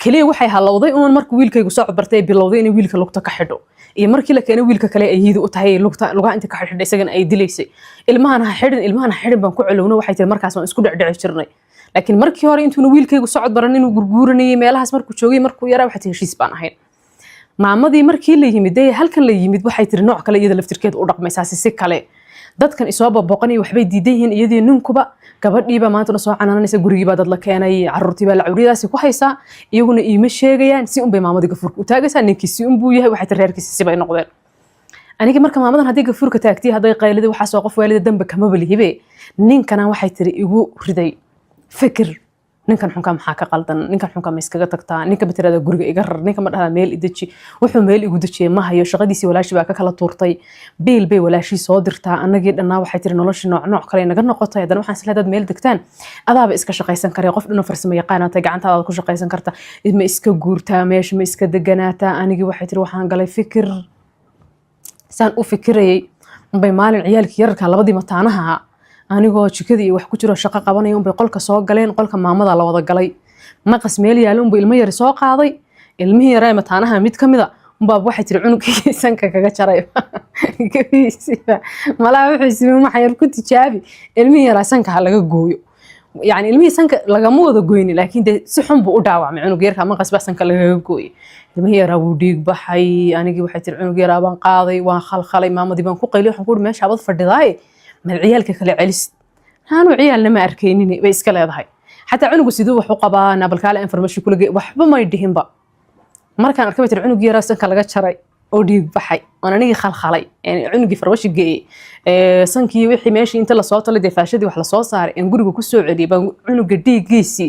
kaliya waxay halowday oon markii wiilkaygu soo bartay bilowday in wiilka lugta ka xidho iyo markii la keenay wiilka kale ayida u tahay lugaha inta ka xidhay isagana ay dilaysay ilmahan ha xidhin baan ku culowna waxay tiri markaas waan isku dhacdhici jirnay laakiin markii hore intuu wiilkaygu socod baran inuu gurguuranayay meelahaas markuu joogay markuu yaraa waxay tiri heshiis baan ahayn maamadii markii la yimid halkan la yimid waxay tiri nooc kale iyada laftirkeed u dhaqmaysaa si kale dadkan isoo boqonay waxbay diidan yihiin iyadii ninkuba gabadhiiba maanta soo canaanaysa gurigiiba dad la keenay caruurtiiba la cawridaasi ku haysaa iyaguna iima sheegayaan si unbay maamadii gafuurka u taagaysaa ninkiisi unbuu yahay waxay tiri reerkiisi sibay noqdeen aniga marka maamadan haddii gafuurka taagtay hadday qaylida waxaa soo qof waalida dambe kama balihibe ninkana waxay tiri igu riday fikir ninkan xunka maxaa ka qaldan ninkan xunka ma iskaga tagtaa ninka batirada guriga iga rar ninka ma dhaha meel idaji wuxuu meel igu dajiyay ma hayo shaqadiisii walaashi baa ka kala tuurtay biil bay walaashi soo dirtaa anagii dhanaa waxay tiri noloshii nooc kale naga noqotay haddana waxaan isla dad meel degtaan adaaba iska shaqaysan karay qof dhino farsamo yaqaan aad gacantaada ku shaqaysan karta ma iska guurtaa meesha ma iska deganaataa anigii waxay tiri waxaan galay fikir saan u fikirayay bay maalin ciyaalkii yararka labadii mataanaha anigoo jikadii wax ku jiro shaqo qabanay bay qolka soo galeen qolka maamada la wada galay maqas meel yaalo ilmo yar soo qaaday ilmihii yaray mataanaha mid kamida baab waxay tiri cunugii sanka kaga jaray gabiisiba malaa wuxuu siiyay maxay ku tijaabi ilmihii yaray sanka laga gooyo يعني ilmihii sanka lagama wada goyni laakiin si xun buu u dhaawacmay cunug yarka maqas baa sanka laga gooyay ilmihii yaraa wuu dhiig baxay anigii waxay tiri cunug yaraa baan qaaday waan khalkhalay maamadii baan ku qaylay waxaan ku meesha abad fadhidaay mad ciyaalka kale celis aanu ciyaalna ma arkeenin bay iska leedahay xataa cunugu sidoo wax u qabaa nabalkaale information kula waxba ma dhihinba markaan arkay tiri cunug yaraa sanka laga jaray oo dhiig baxay aan anigii khalkhalay cunugii farwashi geeyay sankii wixii meeshii inta la soo talay faashadii wax la soo saaray in guriga ku soo celiyay baan cunuga dhiigiisii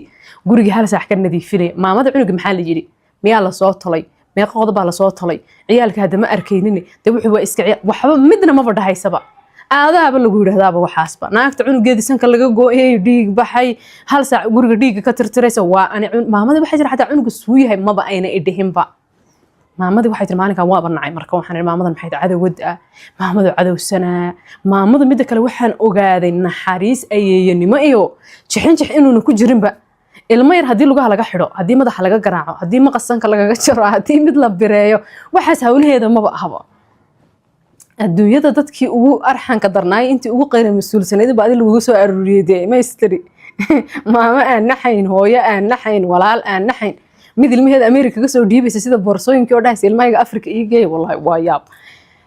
guriga hal saax ka nadiifinay maamada cunuga maxaa la yiri miyaa la soo talay meeqa qodob baa la soo talay ciyaalka hadda ma arkeenin wuxuu waa iska waxba midna ma badhaysaba aadaaba lagu yiraahdaaba waxaasba naagta cunugeedii sanka laga gooyay dhiig baxay hal saac guriga dhiiga ka tirtiraysa waa ani maamada waxay jira xataa cunuga suu yahay maba ayna idhihinba maamadii waxay tiri maalinkan waa banacay marka waxaan iri maamadan maxay cadawad ah maamadu cadawsanaa maamada mid kale waxaan ogaaday naxariis ayeeyanimo iyo jixin inuuna ku jirinba ilmo yar hadii lugaha laga xidho hadii madaxa laga garaaco hadii maqasanka laga jaro hadii mid la bireeyo waxaas hawlaheeda maba ahaba adduunyada dadkii ugu arxanka darnaay intii ugu qeyr mas'uulsanayd baa lagu soo aruuriyay ma istiri maama aan naxayn hooyo aan naxayn walaal aan naxayn mid ilmaheeda America ka soo dhiibaysa sida boorsooyinkii oo dhahaysay ilmahayga Afrika ii geey wallahi waa yaab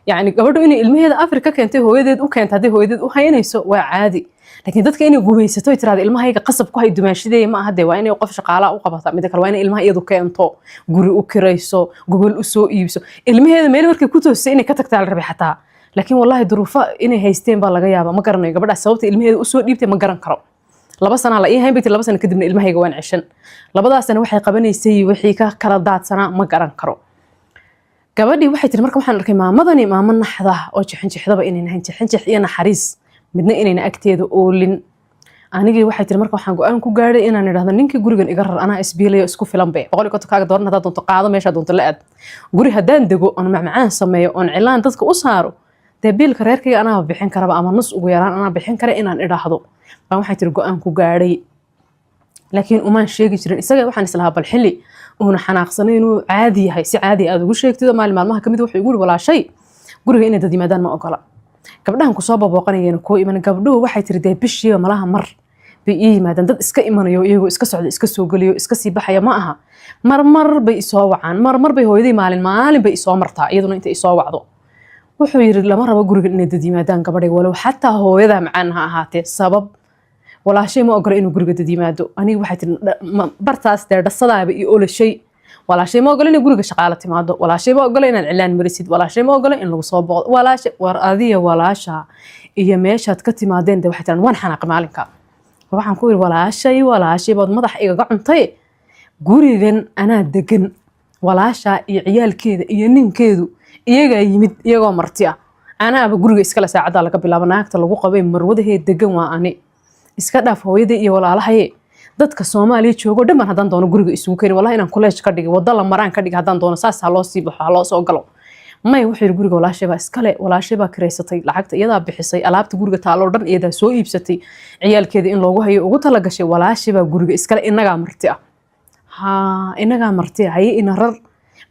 يعني gabadhu inay ilmaheeda Afrika keentay hooyadeed u keentay hadii hooyadeed u haynayso waa caadi laakiin dadka inay gumaysato ay tiraahdo ilmahayga qasab ku hay dumaashadeey ma aha de waa inay qof shaqaala u qabataa mid kale waa inay ilmaha iyadu keento guri u kirayso gogol u soo iibso ilmaheeda meel markay ku toosay inay ka tagtaa la rabay xataa laakiin wallahi duruufa inay haysteen baa laga yaabaa ma garanayo gabadha sababta ilmaheeda u soo dhiibtay ma garan karo 2 sano la ii hayn bay 2 sano kadibna ilmahayga waan cishan labadaasna waxay qabanaysay wixii ka kala daadsanaa ma garan karo gabadhii waxay tiri marka waxaan arkay maamadani maamo naxda oo jixinjixdaba inay nahan jixinjix iyo naxariis midna inayna agteeda oolin anigii waxay tiri marka waxaan go'aan ku gaaray inaan idhaahdo ninkii gurigan iga rar anaa isbiilayo isku filan bay 100 kaaga dooran hadaad doonto qaado meesha doonto la aad guri hadaan dego oo macmacaan sameeyo oo cilaan dadka u saaro biilka reerkayga anaa bixin karaba ama nus ugu yaraan anaa bixin kara inaan idhaahdo baan waxay tiri go'aan ku gaaray laakiin uma sheegi jirin isaga waxaan islahaa bal xilli una xanaaqsanay inuu caadi yahay si caadi aad ugu sheegtid maalmaha kamid wuxuu igu walaashay guriga inay dad yimaadaan ma ogola gabdhahan ku soo booqanayeen ko iman gabdhuhu waxay tiri bishiiba malaha mar bay yimaadaan dad iska imanayo iyagoo iska socdo iska soo galiyo iska sii baxaya ma aha mar bay soo wacaan mar bay hooyaday maalin bay soo martaa iyaduna inta soo wacdo wuxuu yiri lama rabo guriga inay dad yimaadaan gabadhay walaw xataa hooyada macaan ha ahaatee sabab walaashay ma ogola inuu guriga dad yimaado aniga waxay tiri bartaas dhasadaaba iyo olashay walaashay ma ogola in guriga shaqaale timaado walaashay ma ogola inaad cilaan marisid walaashay ma ogola in lagu soo booqdo walaashay war adiga walaasha iyo meeshaad ka timaadeen waxay tiraan waan xanaaq maalinka waxaan ku yiri walaashay baad madax igaga cuntay gurigan anaa degan walaasha iyo ciyaalkeeda iyo ninkeedu iyaga yimid iyagoo marti ah anaaba guriga iskala saacada laga bilaabo naagta lagu qabay marwadaheed degan waa ani iska dhaaf hooyada iyo walaalahay dadka Soomaaliya joogo dhamaan hadaan doono guriga isugu keenay wallahi inaan college ka dhigay wada la maraan ka dhigay hadaan doono saas loo sii baxo loo soo galo may wuxuu guriga walaashay baa iskale walaashay baa kireysatay lacagta iyada bixisay alaabta guriga taalo dhan iyada soo iibsatay ciyaalkeeda in loogu hayo ugu tala gashay walaashay baa guriga iskale inaga marti hay in rar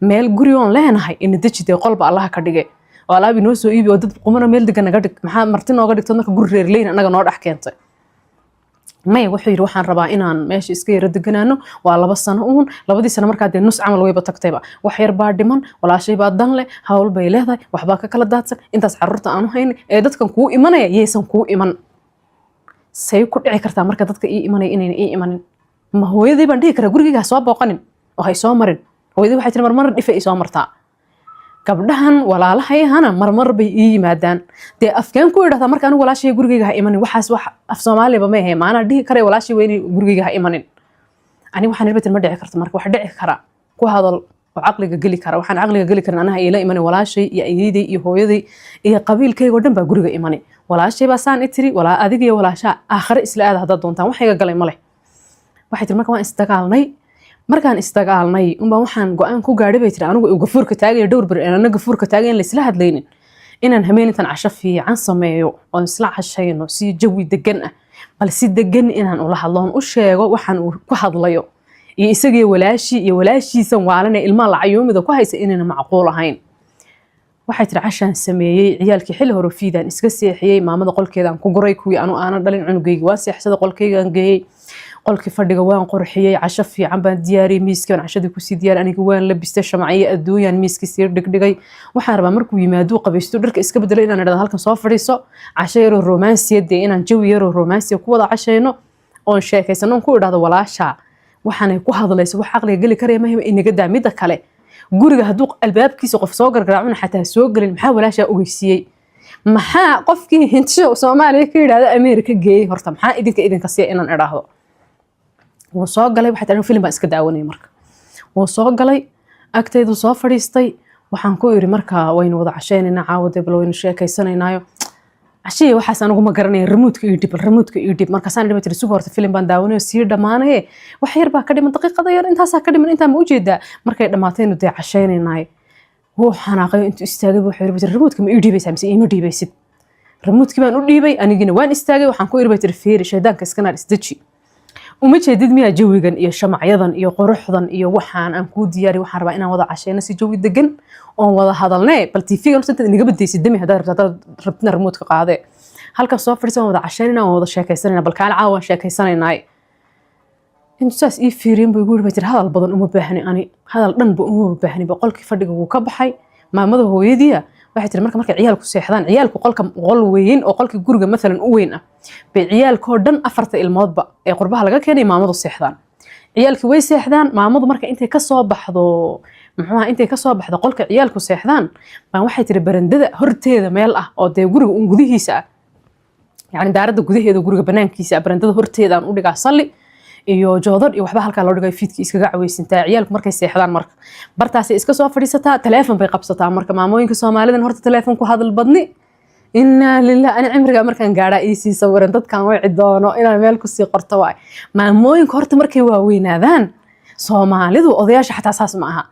meel guri on leenahay in dajidee qolba Allah ka dhigay oo alaab inoo soo iibiyo dad qumana meel degan naga dhig maxaa marti nooga dhigto marka guri reer leyn anaga noo dhax keentay may wuxuu yiri waxaan rabaa inaan meesha iska yara deganaano waa 2 sano uun 2 sano marka ay nus camal wayba tagtayba wax yar baa dhiman walaashay baa dan leh hawl bay leedahay waxba ka kala daadsan intaas carruurta aanu hayn ee dadkan ku imanaya yeesan ku iman say ku dhici kartaa marka dadka imanay inay imanin ma hooyadii baan dhihi karaa guriga soo booqanin oo hay soo marin hooyadii waxay tiri mar dhifay soo martaa gabdhahan walaalahay hana mar bay yimaadaan de afkaan ku idhaahdaa marka anigu walaashay gurigayga ha imanin waxaas wax af Soomaaliba ma yahay maana dhihi karay walaashay weyn gurigayga ha imanin ani waxaan ilbatin ma dhici karto marka wax dhici kara ku hadal oo aqliga gali kara waxaan aqliga gali karnaa anaha ila imanin walaashay iyo ayeeday iyo hooyaday iyo qabiilkayga dhan baa guriga imanin walaashay baa saan itiri walaa adiga iyo walaasha aakhir isla aad hadda doontaan wax iga galay ma leh waxay tiri marka waan istagaalnay markaan istagaalnay uma waxaan go'aan ku gaadhay bay tiri anigu gafuurka taagay dhowr bar aan gafuurka taagay in la isla hadlaynin inaan hameenintan casho fiican sameeyo oo isla cashayno si jawi degan ah bal si degan inaan ula hadloon u sheego waxaan ku hadlayo iyo isaga walaashiisan waalana ilma la cayuumida ku haysa inayna macquul ahayn waxay tiri cashaan sameeyay ciyaalkii xilli hore fiidaan iska seexiyay maamada qolkeedaan ku guray kuwii aanu dhalin cunugayga waa seexsada qolkeygaan geeyay qolkii fadhiga waan qurxiyay casho fiican baan diyaariyay miiskan cashadii ku sii diyaar aniga waan labistay shamciye adduunyan miiskii sii dhigdhigay waxaan rabaa markuu yimaado qabaysto dharka iska bedelo inaan idhaahdo halkan soo fadhiiso casho yar oo romansiyad inaan jawi yar oo romansiya ku wada cashayno oo sheekaysano ku idhaahdo walaasha waxaan ku hadlayso wax aqliga gali karaya ma inaga daamida kale guriga haduu albaabkiisa qof soo gargaraacuna xataa soo galin maxaa walaasha ogeysiiyay maxaa qofkii hintisho Soomaaliya ka yiraahdo Ameerika geeyay horta maxaa idinka si inaan idhaahdo wuu soo galay waxa taan film baan iska daawanay marka wuu soo galay agteedu soo fadhiistay waxaan ku yiri marka waynu wada casheynayna caawade bal waynu sheekaysanaynayo cashiye waxaas anigu ma garanay remote-ka ii dib marka saan dhibay suuq horta film baan daawanay si dhamaanay wax yar baa ka dhiman daqiiqada yar intaas ka dhiman inta ma u jeedaa markay dhamaateen dee casheynaynaay wuu xanaaqay intuu istaagay wuxuu yiri remote-ka ma ii dhibaysaa mise ima dhibaysid remote-ki baan u dhiibay anigina waan istaagay waxaan ku yiri fiiri shaydaanka iska naar isdaji uma jeedid miya jawigan iyo shamacyadan iyo quruxdan iyo waxaan aan ku diyaari waxaan rabaa inaan wada casheyno si jawi degan oo wada hadalnay bal TV-ga inta inaga badaysid dami hadaad rabtana remote ka qaade halka soo fadhiisan wada casheynayna oo wada sheekaysanayna bal kaal caawa sheekaysanayna intuu saas ii fiiriyeen buu igu yidhi baa jira hadal badan uma baahni ani hadal dhan ba uma baahni ba qolkii fadhiga wuu ka baxay maamada hooyadiya waxay tiri markay ciyaalku seexdaan ciyaalku qol weyn oo qolkii guriga maalan u weyn ah bay ciyaalkoo dhan afarta ilmoodba ee qurbaha laga keenay maamadu seexdaan ciyaalkii way seexdaan maamadu marka intay ka soo baxdo intay ka soo baxdo qolka ciyaalku seexdaan baan waxay tiri barandada horteeda meel ah oo dee guriga un gudihiisa ah yani daaradda gudaheeda guriga banaankiisa barandada horteeda aan u dhigaa salli iyo joodar iyo waxba halkaa loo dhigay fiidkii iskaga caweysantaa ciyaalku markay seexdaan marka bartaasay iska soo fadhiisataa teleefon bay qabsataa marka maamooyinka Soomaalidan horta teleefon ku hadal badni inna lillahi ana cimriga markaan gaadha ii sii sawiran dadkan way cidoono inaan meel ku sii qorto waay maamooyinka horta markay waaweynaadaan Soomaalidu odayaasha xataa saas ma aha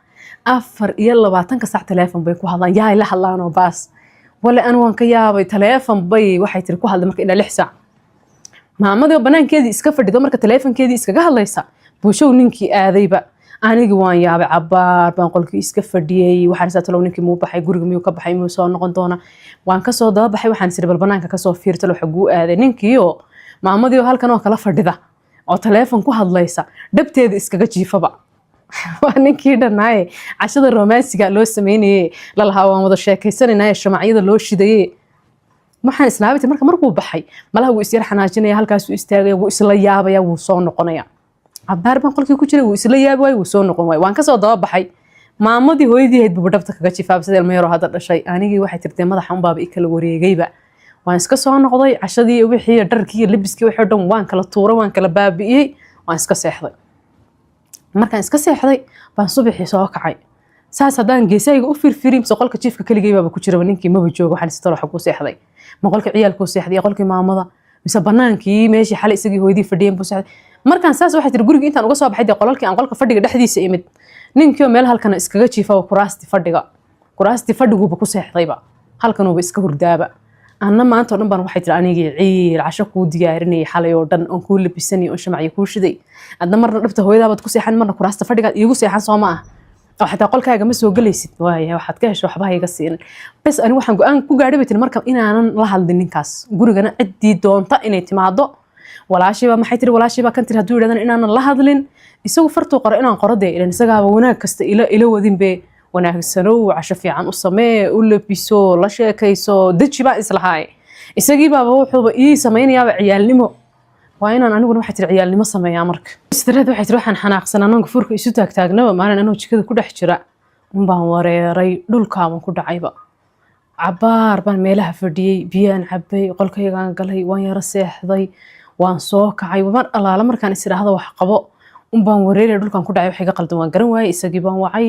24 saac teleefon bay ku hadlaan yaa la hadlaano baas wala aan waan ka yaabay teleefon bay waxay tiri ku hadla marka ila 6 saac maamadii banaankeedii iska fadhido marka teleefankeedii iskaga hadlaysa buushow ninkii aadayba anigi waan yaabay cabaar baan qolkii iska fadhiyay waxaan isatalo ninkii muu baxay guriga miyuu ka baxay miyuu soo noqon doona waan ka soo daba baxay waxaan isir bal banaanka ka soo fiirtalo xaguu aaday ninkii oo maamadii oo halkan oo kala fadhida oo teleefan ku hadlaysa dhabteeda iskaga jiifaba waa ninkii dhanaaye cashada romansiga loo sameynayay lalahaa waan wada sheekaysanaynaye shamacyada loo shidayay waxaan islaabtay markuu baxay malaha wuu is yar xanaajinaya halkaas uu istaagay wuu isla yaabaya wuu soo noqonaya cabaar baan qolkii ku jiray wuu isla yaabay wuu soo noqon way waan ka soo daba baxay maamadii hooyadii ahayd buu dhabta kaga jifaabsaday ilmeero hadda dhashay anigii waxay tirtay madaxa un baaba kala wareegayba waan iska soo noqday cashadii wixii dharkii iyo libiskii wixii dhan waan kala tuuray waan kala baabi'iyay waan iska seexday markaan iska seexday baan subaxii soo kacay saas hadaan geesayga u firfirin qolka jiifka kaligay baaba ku jira ninkii maba joogo waxaan istalo xaq ku seexday ma qolka ciyaalku seexday qolkii maamada mise banaankii meeshii xalay isagii hooyadii fadhiyeen buu seexday markaan saas waxay tiri guriga intaan uga soo baxay qolalkii aan qolka fadhiga dhexdiisa imid ninkii meel halkan iskaga jiifay kuraasti fadhiguba ku seexdayba halkan uu iska hurdaaba anna maanta oo dhan baan waxay tiri anigii ciil casho ku diyaarinay xalay oo dhan oo ku labisanay oo shamacyo ku shiday adna marna dhabta hooyadaabad ku seexan marna kuraasta fadhiga iigu seexan soo ma ah oo xataa qolkaaga ma soo galaysid waaya waxaad ka hesho waxba hayga siin bas ani waxaan go'aan ku gaadhay bitin marka inaanan la hadlin ninkaas gurigana ciddii doonta inay timaado walaashiba maxay tiri walaashiba kan tiri haduu yiraahdana inaanan la hadlin isagu fartuu qoro inaan qorade ilan isagaaba wanaag kasta ila wadin be wanaagsanow casho fiican u samee u labiso la sheekayso dajiba islahay isagii baaba wuxuu ii sameeynayaa ciyaalnimo waa inaan aniguna waxay tiri ciyaalnimo sameeyaa marka istareed waxay tiri waxaan xanaaqsan anaan furka isu taagtaagnaba maalin anoo jikada ku dhex jira baan wareeray dhulkaaban ku dhacayba cabaar baan meelaha fadhiyay biyaan cabay qolkaygaan galay waan yara seexday waan soo kacay mar alaala markaan isiraahdo wax qabo baan wareeray dhulkaan ku dhacay wax iga qaldan waan garan waayay isagii baan wacay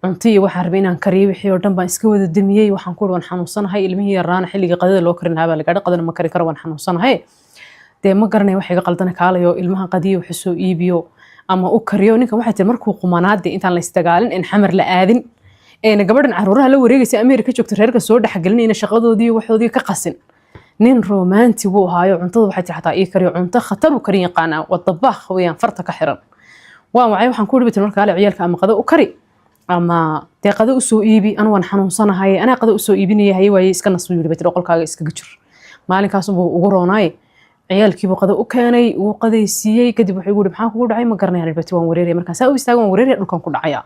cuntii waxaan rabay inaan kariyo wixii oo dhan baan iska wada damiyay waxaan ku waan xanuunsanahay ilmihii yaraana xilliga qadada loo karin lahaa baa laga qadana ma kari karo waan xanuunsanahay dee ma garanay wax iga qaldan kaalayo ilmaha qadiyo wax soo iibiyo ama u kariyo ninkan waxay tiri markuu qumanaad intaan la istagaalin in xamar la aadin ee gabadhan caruuraha la wareegaysa Ameerika joogta reerka soo dhaxgalinayna shaqadoodii waxoodii ka qasin nin romantic wuu haayo cuntada waxay tiri xataa ii kariyo cunto khatar u kariyo qaana wadabaax weeyaan farta ka xiran waxaan ku dhibtay markaa ciyaalka ama qado u kari ama deeqado u soo iibi aan waan xanuunsanahay ana qado u soo iibinayahay way iska nasbu yiri batay qolkaaga iska jir maalinkaas uu ugu roonaay ciyaalkii buu qado u keenay uu qadaysiiyay kadib wuxuu yiri maxaa kugu dhacay ma garanayaan batay waan wareeray markaas uu istaago waan wareeray dhulkan ku dhacaya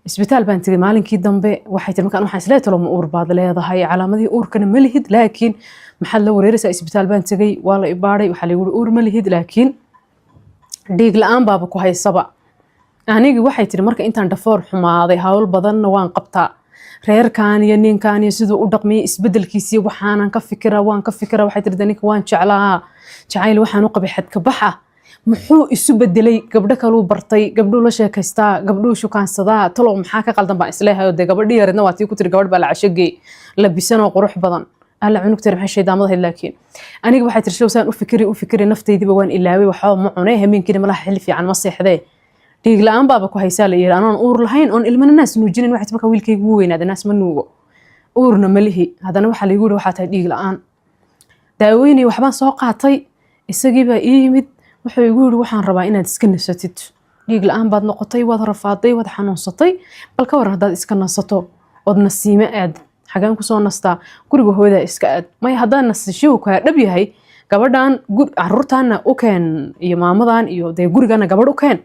isbitaal baan tagay maalinkii dambe waxay tiri markaan waxaan isleeyahay talo ma uur baad leedahay calaamadii uurkana ma lihid laakiin maxaa la wareeraysaa isbitaal baan tagay waa la ibaaray waxa la yiri uur ma lihid laakiin dhiig la'aan baaba ku haysaba anigi waxay tiri marka intaan dhafoor xumaaday hawl badanna waan qabtaa reerkan iyo ninkan iyo sidoo u dhaqmay isbedelkiisa waxaan ka fikiraa waxay tiri ninka waan jeclaa jacayl waxaan u qabay xad ka baxa muxuu isu bedelay gabdho kale uu bartay gabdho la sheekaystaa gabdho shukaansadaa talo maxaa ka qaldan baan isleeyahay de gabadhii yareedna waa tii ku tiri gabadh baa la cashagay labisan oo qurux badan alla cunug tiri maxay shaydaamada laakiin aniga waxay tiri showsaan u fikiri naftaydiba waan ilaaway waxa ma cunay habeenkii malaha xilli fiican ma seexday dhiig la'aan baaba ku haysaa la yiri anaan uur lahayn oon ilmana naas nuujinin waxay markaa wiilkaygu wuu weynaada naas ma nuugo uurna ma lihi haddana waxaa la igu yiri waxaa tahay dhiig la'aan daaweynay waxbaan soo qaatay isagii baa ii yimid wuxuu igu yiri waxaan rabaa inaad iska nasatid dhiig la'aan baad noqotay waad rafaaday waad xanuunsatay bal ka waran haddaad iska nasato ood nasiime aad xagaan ku soo nastaa guriga hooyada iska aad may haddaan nasasho kaa dhab yahay gabadhan carruurtaana u keen iyo maamadan iyo dee gurigana gabadh u keen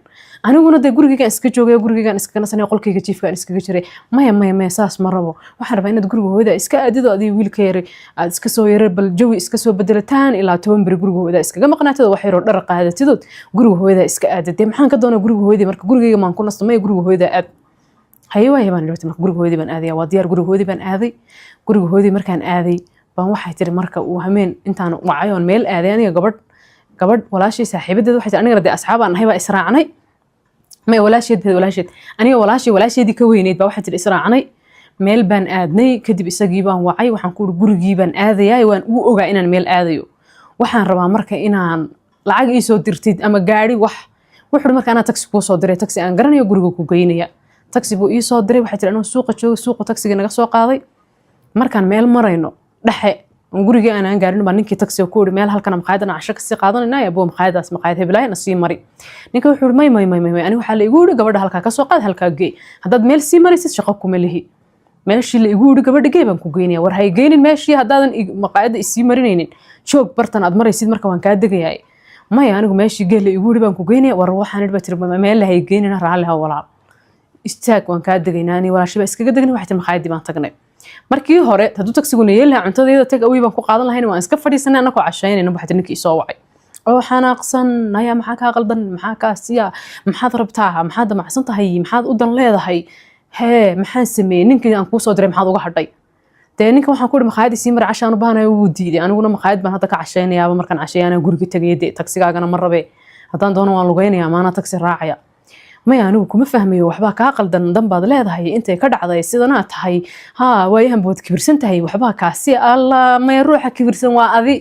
aniguna dee gurigaygaan iska joogay gurigaygaan iska nasanay qolkayga jiifkaan iskaga jiray maya saas ma rabo waxaan rabaa inaad guriga hooyada iska aadido adiga wiilka yar aad iska soo yar bal jawi iska soo bedelataan ilaa 10 bari guriga hooyada iskaga maqnaatid wax yar oo dhar qaadatidood guriga hooyada iska aadid maxaan ka doonaa guriga hooyada marka gurigayga maan ku nasto may guriga hooyada aad haywaa baan dhigtay marka guriga hooyada baan aaday waa diyaar guriga hooyada baan aaday guriga hooyada markaan aaday baan waxay tiri marka uu hameen intaan wacayoon meel aaday aniga gabadh walaashii saaxiibadeed waxay tiri aniga dee asxaab aan nahay baa israacnay ما walaasheed aniga walaasheedii ka weyneyd baa waxay tiri israacnay meel baan aadnay kadib isagii baan wacay waxaan ku gurigii baan aadayaa waan u ogaa inaan meel aadayo waxaan rabaa marka inaan lacag ii soo dirtid ama gaari wuxuu marka anaa taxi kuu soo diray taxi aan garanayo guriga ku geynaya taxi buu ii soo diray waxay tiri anuu suuqa joogo suuqa taxiga naga soo qaaday markaan meel marayno dhexe guriga aan gaarin baa ninkii taxi ku yiri meel halkan maqaayadana casho ka sii qaadanayna yaa buu maqaayadaas maqaayad heblaay na sii mari ninka wuxuu yiri may ani waxa la igu yiri gabadha halka ka soo qaad halka geey haddaad meel sii maraysid shaqo kuma lihi meeshii la igu yiri gabadha geey baan ku geynaya war hay geynin meeshii haddaadan maqaayada isii marinaynin joog bartan aad maraysid marka waan kaa degayaa maya anigu meeshii geey la igu yiri baan ku geynaya war waxaan idba tiri meel la hay geynina raali ha walaal istaag waan kaa degaynaa ani walaashiba iskaga degnay waxay maqaayadii baan tagnay markii hore hadduu taxiguna yeelaha cuntadeeda tag away baan ku qaadan lahayn waan iska fadhiisanay anagoo cashaynayna waxay ninkii soo wacay oo xanaaqsan naya maxaa ka qaldan maxaa ka siya maxaad rabtaa maxaad damacsan tahay maxaad u dan leedahay hee maxaan sameeyay ninkii aan kuu soo diray maxaad uga hadhay dee ninka waxaan ku yiri maqaayadii sii mar cashaan u baahanayo wuu diiday aniguna maqaayad baan hadda ka cashaynayaaba markaan cashayaana guriga tagay dee taxigaagana ma rabe haddaan doono waan lugaynayaa maana taxi raacaya maya anigu kuma fahmayo waxbaa kaa qaldan dan baad leedahay intay ka dhacday sidana tahay waayahan bood kibirsan tahay waxbaa kaasi alla maya ruuxa kibirsan waa adi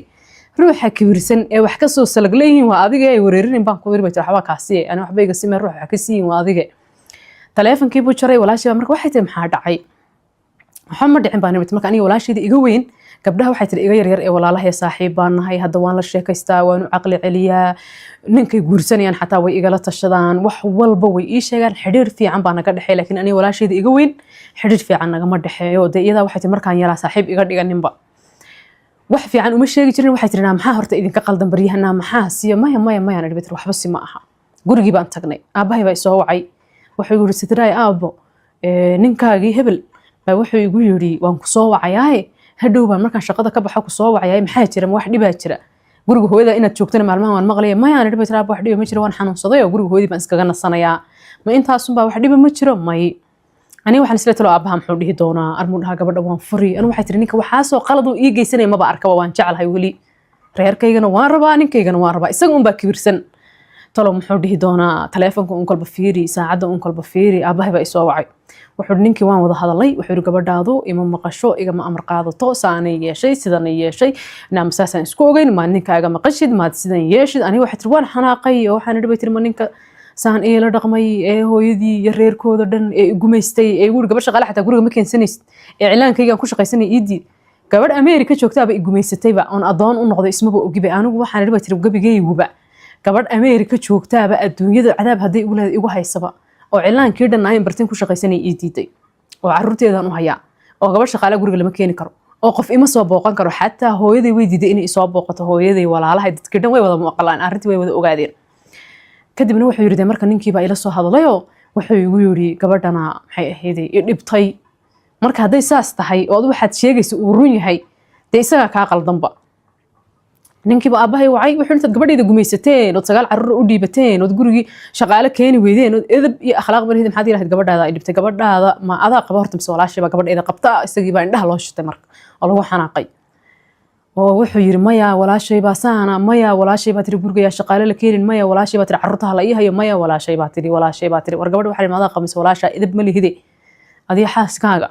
ruuxa kibirsan ee wax ka soo salag leeyihiin waa adiga ay wareerinin baan ku yiri waxbaa kaasi ana waxba iga simay ruuxa ka siin waa adiga taleefankii buu jaray walaashiba marka waxay tahay maxaa dhacay waxa ma dhicin baan marka aniga walaasheedii iga weyn gabdhaha waxay tiri iga yar ee walaalahay saaxiib baan nahay hadda waan la sheekaystaa waan u caqli celiyaa ninkay guursanayaan xataa way igala tashadaan wax walba way ii sheegaan xiriir fiican baa naga dhaxay laakiin aniga walaasheedii iga weyn xiriir fiican nagama dhaxeeyo dee iyada waxay tiri markaan yaraa saaxiib iga dhiganinba wax fiican uma sheegi jirin waxay tiri maxaa horta idinka qaldan baryahana maxaa siya maya aan dhibay waxba si ma aha gurigii baan tagnay aabahay baa soo wacay wuxuu yiri sidray aabo ninkaagii hebel baa wuxuu igu yiri waan ku soo wacayay hadhow baan markaan shaqada ka baxo ku soo wacayay maxaa jira wax dhibaa jira guriga hooyada inaad joogtana maalmahan waan maqlay maya aan dhibay wax dhiba ma jiro waan xanuunsaday oo guriga hooyadii baan iskaga nasanayaa ma intaasun baa wax dhiba ma jiro may ani waxaan isla talo aabaha muxuu dhihi doonaa armuu dhaha gabadha waan furi anu waxay tiri ninka waxaa soo qalad uu ii geysanay maba arkaba waan jecelahay weli reerkaygana waan rabaa ninkaygana waan rabaa isaga un baa kibirsan talo muxuu dhihi doonaa taleefanka un kolba fiiri saacadda un kolba fiiri aabahay baa isoo wacay wuxuu ninkii waan wada hadalay wuxuu gabadhaadu ima maqasho igama amar qaadato saanay yeeshay sidan yeeshay naamsaasan isku ogeyn ma ninkaaga maqashid maad sidan yeeshid aniga waxay tiri waan xanaaqay oo waxaan dhibay tiri ma ninka saan ee la dhaqmay ee hooyadii iyo reerkooda dhan ee gumaystay ee guriga gabadha shaqaale xataa guriga ma keensanaysid ee cilaankayga ku shaqaysanay iidii gabadh Ameerika joogtaaba gumaysatayba on adoon u noqday ismaba ogiba anigu waxaan dhibay tiri gabigayguba gabadh Ameerika joogtaaba adduunyada cadaab haday igu haysaba oo cilaankii dhan ay barteen ku shaqaysanay ii diiday oo carruurteedan u haya oo gabadh shaqaale guriga lama keeni karo oo qof ima soo booqan karo xataa hooyaday way diiday inay soo booqato hooyaday walaalahay dadkii dhan way wada muuqalaan arrintii way wada ogaadeen kadibna wuxuu yiri marka ninkii baa ila soo hadlay oo wuxuu igu yiri gabadhana maxay ahayd i dhibtay marka haday saas tahay oo waxaad sheegayso uu run yahay de isaga ka qaldanba ninkii baa aabahay wacay wuxuu inta gabadheeda gumaysateen oo sagaal carruur u dhiibateen oo gurigii shaqaale keeni weydeen oo edeb iyo akhlaaq barihid maxaad yiraahday gabadhaada ay dhibtay gabadhaada ma adaa qaba horta mise walaashiba gabadheeda qabta isagii baa indhaha loo shitay marka oo lagu xanaaqay oo wuxuu yiri maya walaashay baa saana maya walaashay baa tiri guriga shaqaale la keenin maya walaashay baa tiri carruurta la ii hayo maya walaashay baa tiri war gabadha waxa maada qamis walaasha edeb ma lihide adii xaaskaaga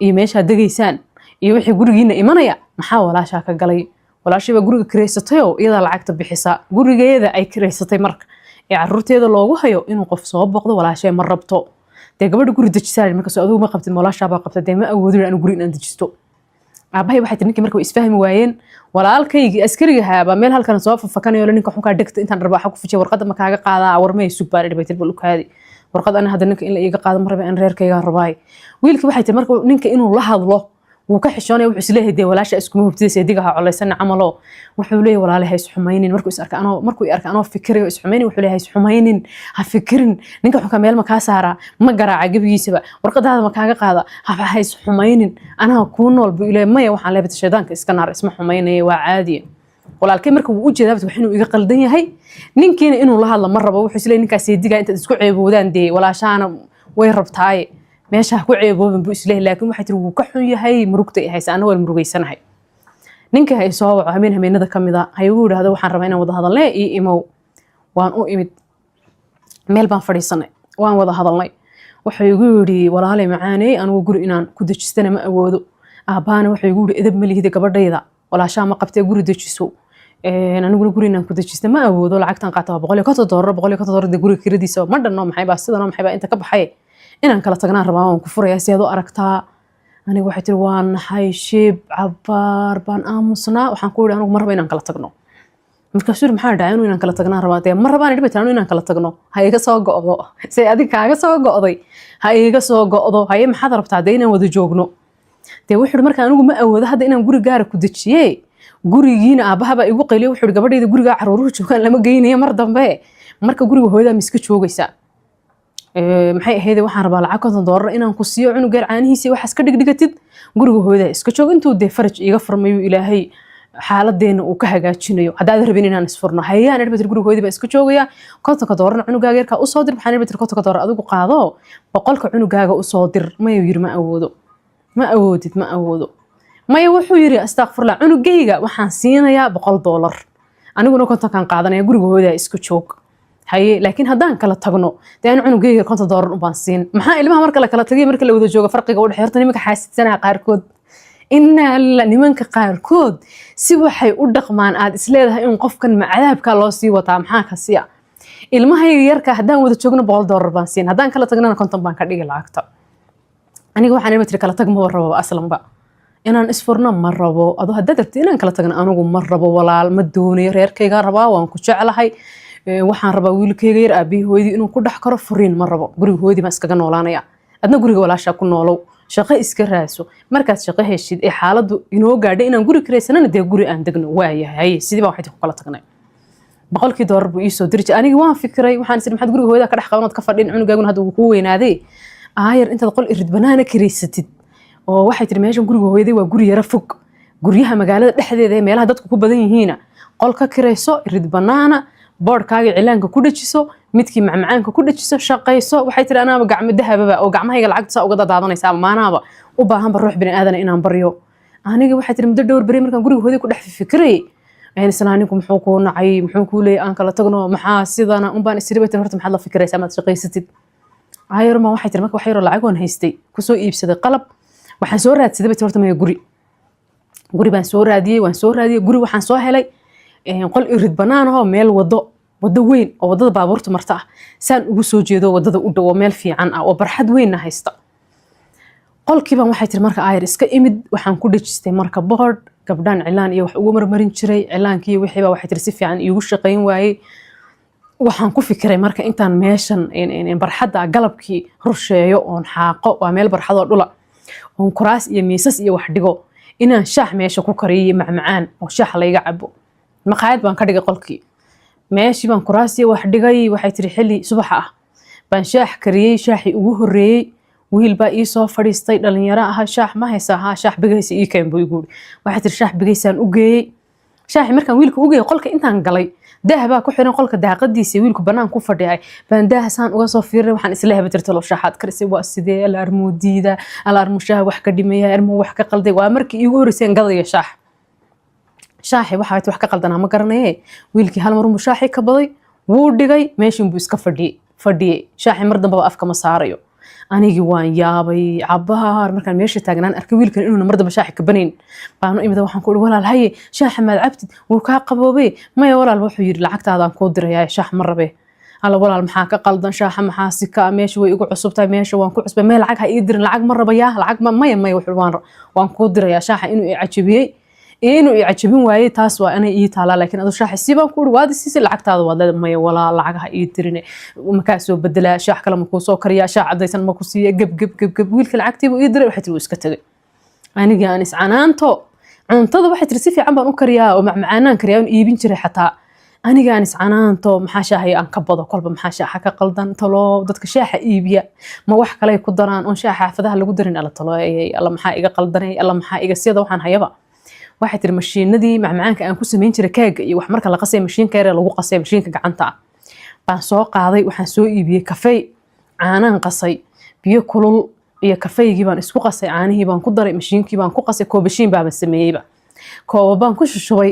iyo meesha degaysaan iyo wixii gurigiina imanaya maxaa walaasha ka galay walaashiba guriga kireysatay oo iyada lacagta bixisa gurigeeda ay kireysatay marka ee carruurteeda loogu hayo inuu qof soo boqdo walaashay ma rabto de gabadha guri dajisay marka soo adigu ma qabtid walaasha baa qabtay de ma awoodin aan guri inaan dajisto aabahay waxay tiri ninkii markay isfahmi waayeen walaalkaygi askariga haaba meel halkan soo fafakanayo ninka xun ka dhigta intaan rabaaxa ku fijiyo warqad ma kaaga qaadaa warmay subaar dhibay tir bulukaadi warqad ana hadda ninka in la iiga qaado marba aan reerkayga rabaay wiilkii waxay tiri marka ninka inuu la hadlo وكحشوني وحسليه دي ولا شيء اسمه بتدي ديقها عليسن عمله وحوليه ولا له هيس حمينين مركو يرك أنا فكري هيس حمينين وحوليه هيس حمينين هفكرن نينك حكم ميل مكاسارة ما جرى عجبي سبا ورقد هذا مكان قاعدة هيس حمينين أنا أكون والبيله ما يوحى لعبة الشيطان كإسكنار اسمه حميني وعادي ولكن مركو وجه ذابت وحنو يقل الدنيا هي نينكين إنه الله الله مرة وحسليه نينك سيديقها أنت تسكع عبودان دي ولا شان ويربطاي meesha ku ceebooban buu isleeyahay laakiin waxa tir uu ka xun yahay murugta ay haysan wal murugeysanahay ninka ay soo waco hameenada kamida hay uu yiraahdo waxaan rabaa inaan wada hadalnay imow waan u imid meel baan fadhiisanay waan wada hadalnay waxa igu yiri walaalay macaanay anigu guri inaan ku dajistana ma awoodo aabaana waxa igu yiri edab malihida gabadhayda walaashaa ma qabtay guri dajiso anigu guri inaan ku dajista ma awoodo lacagtan qaataa $100 guri kiradiisa ma dhanno maxay baa sidana maxay baa inta ka baxay inaan kala tagnaan rabaa waan ku furayaa si aad u aragtaa aniga waxay tiri waan nahay shib cabaar baan aamusnaa waxaan ku yiri anigu mar raba inaan kala tagno markaas yiri maxaa dhacay inaan kala tagnaan rabaa dee mar rabaan dhibtaan inaan kala tagno ha iga soo go'do say adiga kaaga soo go'day ha iga soo go'do haye maxaad rabtaa dee inaan wada joogno dee wuxuu markaa anigu ma awoodo hadda inaan guri gaar ku dajiyay gurigiina aabahaba igu qayliyo wuxuu gabadhayda guriga caruuruhu joogaan lama geynayo mar dambe marka guriga hooyada miska joogaysa maxay ahayd waxaan rabaa lacag $50 inaan ku siiyo cunuga caanihiisa waxa iska dhigdhigatid guriga hooyada iska joog intuu de faraj iga farmayo ilaahay xaaladeena uu ka hagaajinayo hadaad rabin inaan isfurno hayaan irbatir guriga hooyada iska joogaya $50 cunugaaga yarka u soo dir waxaan irbatir $50 adigu qaado boqolka cunugaaga u soo dir ma yiri ma awoodo ma wuxuu yiri astaghfirullah cunugayga waxaan siinayaa $100 aniguna kontonkan qaadanaya guriga hooyada iska joog haye laakiin haddaan kala tagno daan cunugayga $50 u baan siin maxaa ilmaha marka la kala tagay marka la wada joogo farqiga u dhaxeerta nimanka xaasidsanaa qaarkood inna nimanka qaarkood si waxay u dhaqmaan aad isleedahay in qofkan macadaabka loo sii wataa maxaa ka siya ilmaha yarka haddaan wada joogno $100 baan siin haddaan kala tagnana konton baan ka dhigi lacagta aniga waxaan ilmaha kala tag ma rabo aslanba inaan isfurno ma rabo adu haddaad rabtid inaan kala tagno anigu ma rabo walaal ma doonayo reerkayga rabaa waan ku jeclahay waxaan rabaa wiilkayga yar aabii hooyadii inuu ku dhax karo furiin ma rabo guriga hooyadii ma iskaga noolaanaya adna guriga walaasha ku noolow shaqo iska raaso markaad shaqo heshid ee xaaladdu inoo gaadhay inaan guri kiraysanana dee guri aan degno waayahay sidii baa waxay ku kala tagnay $100 buu ii soo dirjay aniga waan fikiray waxaan isir maxaad guriga hooyada ka dhax qabanood ka fadhin cunugaaguna hadda uu ku weynaaday aayar intaad qol irid banaana kiraysatid oo waxay tiri meeshan guriga hooyadii waa guri yara fog guryaha magaalada dhexdeeda ee meelaha dadku ku badan yihiin qol ka kirayso irid banaana boodhkaaga cilaanka ku dhajiso midkii macmacaanka ku dhajiso shaqayso waxay tiri anaaba gacmo dahababa oo gacmahayga lacagta uga daadanaysa maanaaba u baahan bar ruux bini aadan inaan baryo aniga waxay tiri muddo dhowr bari markaan guriga hooyadii ku dhex fikiray aan islaanigu muxuu ku nacay muxuu ku leeyahay aan kala tagno maxaa sidana baan isriibay horta maxaad la fikiraysaa maad shaqaysatid ayarma waxay tiri marka wax yar lacag waan haystay ku soo iibsaday qalab waxaan soo raadsaday horta ma guri baan soo raadiyay guri waxaan soo helay qol irid banaan oo meel wado weyn oo wadada baabuurta marta ah saan ugu soo jeedo wadada u dhaw meel fiican ah oo barxad weyn haysta qolkiiban waxay tiri marka ayar iska imid waxaan ku dhajistay marka board gabdhaan cilaan iyo wax ugu marmarin jiray cilaankii wixii baa waxay tiri si fiican iigu shaqayn waayay waxaan ku fikiray marka intaan meeshan barxadda galabkii rusheeyo oon xaaqo waa meel barxad oo dhula oon kuraas iyo miisas iyo wax dhigo inaan shaax meesha ku kariyo macmacaan oo shaax layga cabo maqaayad baan ka dhigay qolkii meeshii baan kuraasiyo wax dhigay waxay tiri xilli subax ah baan shaax kariyay shaaxii ugu horeeyay wiil baa ii soo fadhiistay dhalinyaro ah shaax ma haysaa ha shaax bigaysa ii keen buu igu waxay tiri shaax bigaysaan u geeyay shaaxi markaan wiilka u geeyay qolka intaan galay daah baa ku xiran qolka daaqadiisa wiilku banaan ku fadhiyay baan daahsan uga soo fiiray waxaan isla habatirtay loo shaaxad karisay waa sidee alarmuudida alarmushaha wax ka dhimaya armu wax ka qalday waa markii iigu horeysay gadaya shaaxi waxa wax ka qaldanaa ma garanayay wiilkii hal mar shaaxi ka baday wuu dhigay meeshin buu iska fadhiyay shaaxi mar dambe afka ma saarayo anigi waan yaabay cabaar markaan meesha taagnaan arkay wiilkan inuu mar dambe shaaxi ka banayn baan u imid waxaan ku walaal haye shaaxi maad cabtid wuu ka qaboobay maya walaal wuxuu yiri lacagtaadaan ku dirayaa shaax ma rabe alla walaal maxaa ka qaldan shaaxa maxaa si ka meesha way igu cusubtay meesha waan ku cusbay meel lacag ha ii dirin lacag ma rabaya lacag maya wuxuu waan ku dirayaa shaaxa inuu i cajabiyay inuu i cajabin waayay taas waa inay ii taala laakiin adu shaaxi siibaan ku waad siisay lacagtaada waad maya walaal lacag ha ii dirin markaa soo bedelaa shaax kale ma ku soo kariyaa shaax cadaysan ma ku siiya gab wiilka lacagtiiba ii diray waxa tii iska tagay aniga aan iscanaanto cuntada waxay tiri si fiican baan u kariyaa oo macmacaanaan kariyaa oo iibin jiray xataa aniga aan iscanaanto maxaa shaahay aan ka bado kolba maxaa shaaxa ka qaldan talo dadka shaaxa iibiya ma wax kale ku daraan oo shaaxa xaafadaha lagu darin ala talo alla maxaa iga qaldanay alla maxaa iga sida waxaan hayaba waxay tiri mashiinadii macmacaanka aan ku sameyn jiray kaaga iyo wax marka la qasay mashiinka yar lagu qasay mashiinka gacanta baan soo qaaday waxaan soo iibiyay kafee caanaan qasay biyo kulul iyo kafeygii baan isku qasay caanihii baan ku daray mashiinkii baan ku qasay koobashiin baan sameeyayba koob baan ku shushubay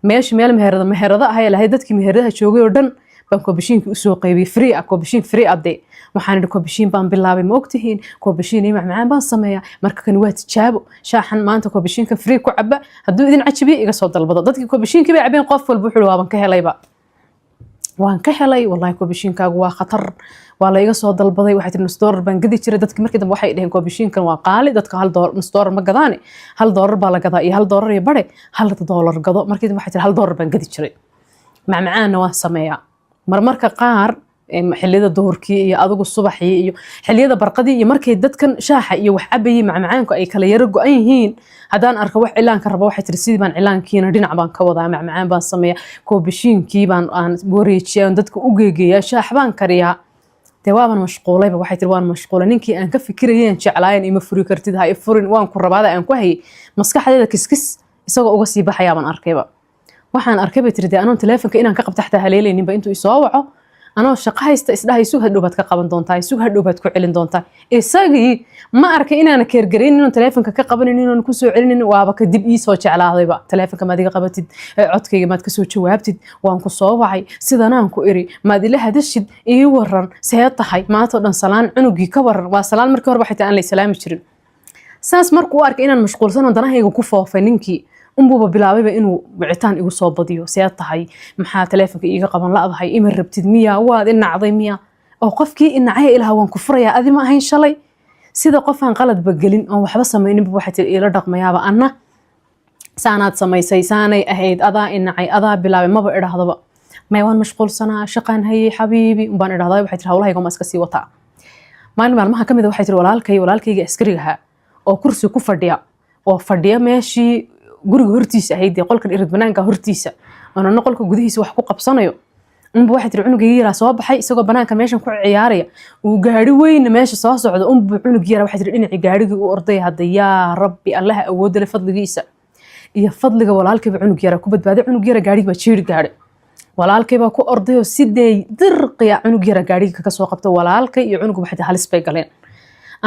meel meherada ah ay lahayd dadkii meheradaha joogay oo dhan baan koobashiinkii u soo qaybiyay free ah koobashiin free ade waxaan idhi koobashiin baan bilaabay ma ogtihiin koobashiin iyo macmacaan baan sameeyaa marka kan waa tijaabo shaaxan maanta koobashiinka free ku caba hadduu idin cajabiyo iga soo dalbado dadkii koobashiinkii bay cabeen qof walba wuxuu waaban ka helayba waan ka helay wallahi koobashiinkaagu waa khatar waa la iga soo dalbaday waxay tiri $1 baan gadi jiray dadkii markii dambe waxay dhaheen koobashiinkan waa qaali dadka $1 ma gadaane $1 baa la gadaa iyo $1 iyo bare $1 gado markii dambe waxay tiri $1 baan gadi jiray macmacaanna waan sameeyaa marmarka qaar xilliyada duhurkii iyo adigu subaxii iyo xilliyada barqadii iyo markay dadkan shaaxa iyo wax cabayay macmacaanku ay kala yaro go'an yihiin haddaan arko wax cilaanka rabo waxay tiri sidii baan cilaankiina dhinac baan ka wadaa macmacaan baan sameeyaa koobashiinkii baan aan wareejiyaa dadka u geegeeyaa shaax baan kariyaa dee waaban mashquulayba waxay tiri waan mashquulay ninkii aan ka fikirayeen jeclaayeen ima furi kartid ha furin waan ku rabaada aan ku hayay maskaxdeeda kiskis isagoo uga sii baxayaa baan arkayba waxaan arkay bay tiri dee anoon teleefonka inaan ka qabta xataa haleelayninba intuu isoo waco anoo shaqo haysta isdhahay sug hadhow baad ka qaban doontaa sug hadhow baad ku celin doontaa isagii ma arkay inaana keergarayn inaan teleefonka ka qabanin inaan ku soo celinin waaba kadib ii soo jeclaadayba teleefonka maad iga qabatid codkayga maad ka soo jawaabtid waan ku soo wacay sidanaan ku iri maad ila hadashid ii waran see tahay maantoo dhan salaan cunugii ka waran waa salaan markii hore waxay tahay aan la islaami jirin saas markuu arkay inaan mashquulsano danahayga ku foofay ninkii unbuuba bilaabayba inuu wicitaan igu soo badiyo see tahay maxaa teleefonka iiga qaban la'dahay ima rabtid miya waad inacday miya oo qofkii inacaya ilaha waan ku furayaa adi ma ahayn shalay sida qof aan qaladba gelin oon waxba samayninba waxay tiri iila dhaqmayaaba anna saanaad samaysay saanay ahayd adaa inacay adaa bilaabay maba idhaahdaba may waan mashquulsanaa shaqaan hayay xabiibi umbaan idhahdaa waxay tiri hawlahayga ma iska sii wataa maalin maalmaha ka mid a waxay tiri walaalkayga askarigaha oo kursi ku fadhiya oo fadhiya meeshii guriga hortiisa ahayd dee qolkan irid banaanka hortiisa oonana qolka gudihiisa wax ku qabsanayo unba waxay tiri cunugayga yaraa soo baxay isagoo banaanka meeshan ku ciyaaraya uu gaari weyna meesha soo socdo unba cunug yaraa waxay tiri dhinacii gaarigii u ordaya hadda yaa rabbi allaha awoodda leh fadligiisa iyo fadliga walaalkayba cunug yaraa ku badbaaday cunug yara gaarigi baa jiiri gaadhay walaalkay baa ku ordayoo sidee dirqiya cunug yara gaariga ka soo qabta walaalkay iyo cunug waxay halis bay galeen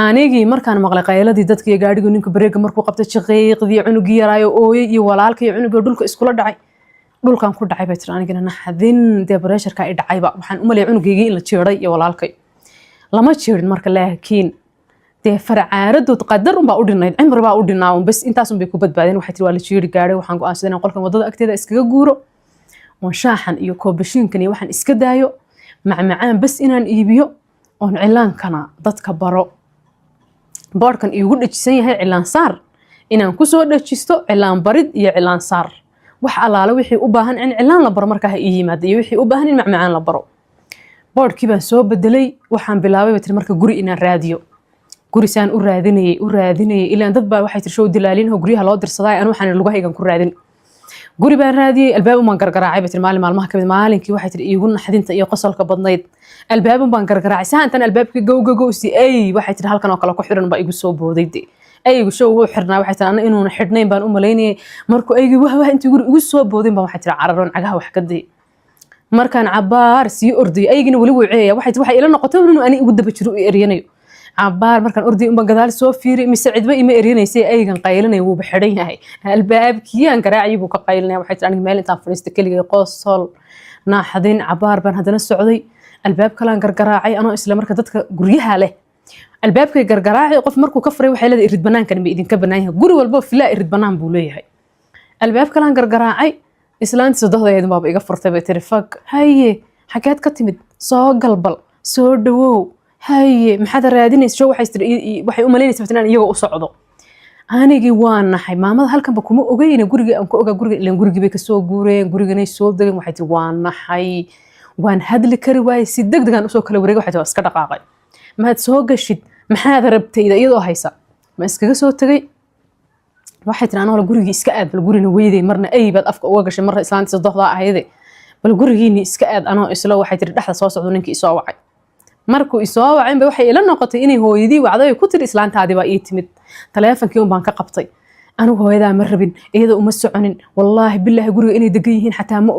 anigii markaan maqlay qayladii dadkii gaariga ninka bareega markuu qabtay shaqiiqdii cunugii yaraayo ooyay iyo walaalkay iyo cunugii dhulka iskula dhacay dhulkan ku dhacay bay tiri anigina naxdin dee bareesharka ay dhacayba waxaan u maleeyay cunugaygii in la jeeray iyo walaalkay lama jeerin marka laakiin dee farcaaradood qadar unbaa u dhinayd cimri baa u dhinaa bas intaas unbay ku badbaadeen waxay tiri waa la jeeri gaadhay waxaan go'aansaday inaan qolkan wadada agteeda iskaga guuro oon shaaxan iyo koobashiinkan iyo waxaan iska daayo macmacaan bas inaan iibiyo oon cilaankana dadka baro boodhkan iigu dhajisan yahay cilaan saar inaan ku soo dhajisto cilaan barid iyo cilaan saar wax allaale wixii u baahan in cilaan la baro markaa ha ii yimaada iyo wixii u baahan in macmacaan la baro boodhkii baan soo bedelay waxaan bilaabay bay tiri marka guri inaan raadiyo gurisaan u raadinayay ilaan dad baa waxay tiri show dilaalinaho guryaha loo dirsaday anu waxaan lugahaygan ku raadin guri baan raadiyey albaab baan gargaraacay bay tiri maalmaha kamid maalinkii waxay tiri iigu naxdinta iyo qosolka badnayd albaab baan gargaraacay saantan albaabkii gowsi ay waxay tiri halkan oo kale ku xiran baa igu soo booday aygu show uu xirnaa waxay tiri ana inuuna xidhnayn baan u malaynayay markuu aygu wah intii guri igu soo boodin baan waxay tiri cararoon cagaha wax ka day markaan cabaar sii orday aygina wali wuu ceeyaa waxay ila noqotay inuu ani igu daba jiro u eriyanayo cabaar markaan orday un baan gadaal soo fiiri mise cidba ima eriyanaysay aygan qaylinay wuu xidhan yahay albaabkii aan garaacay buu ka qaylinaya waxay tiri aniga meel intaan fadhiistay keligay qosol naaxadin cabaar baan haddana socday albaab kalaan gargaraacay anoo isla marka dadka guryaha leh albaabkay gargaraacay qof markuu ka furay waxay leedahay irid banaankan ma idinka banaan yahay guri walba filaa irid banaan buu leeyahay albaab kalaan gargaraacay islaantii saddexdeedu baaba iga furtay bay tiri fag haye xageed ka timid soo galbal soo dhawow haye maxaad raadinaysaa waxay u malaynaysaa inaan iyaga u socdo anigii waan naxay maamada halkanba kuma ogayna guriga aan ku ogaa guriga ilaan gurigii bay ka soo guureen guriganay soo degeen waxay tiri waan naxay waan hadli kari waayay si degdeg aan usoo kala wareegay waxay tiri iska dhaqaaqay maad soo gashid maxaad rabtayda iyadoo haysa ma iskaga soo tagay waxay tiri anoo la gurigii iska aad bal gurina weyday marna ay baad afka uga gashay marna islaantii sadoxda ahayde bal gurigiini iska aad anoo isla waxay tiri dhaxda soo socdo ninkii soo wacay markuu isoo wacay waxay ila noqotay inay hooyadii wacday ku tiri islaantaadi baa ii timid taleefankii baan ka qabtay anigu hooyadaa ma rabin iyada uma soconin wallaahi billaahi guriga inay degan yihiin xataa ma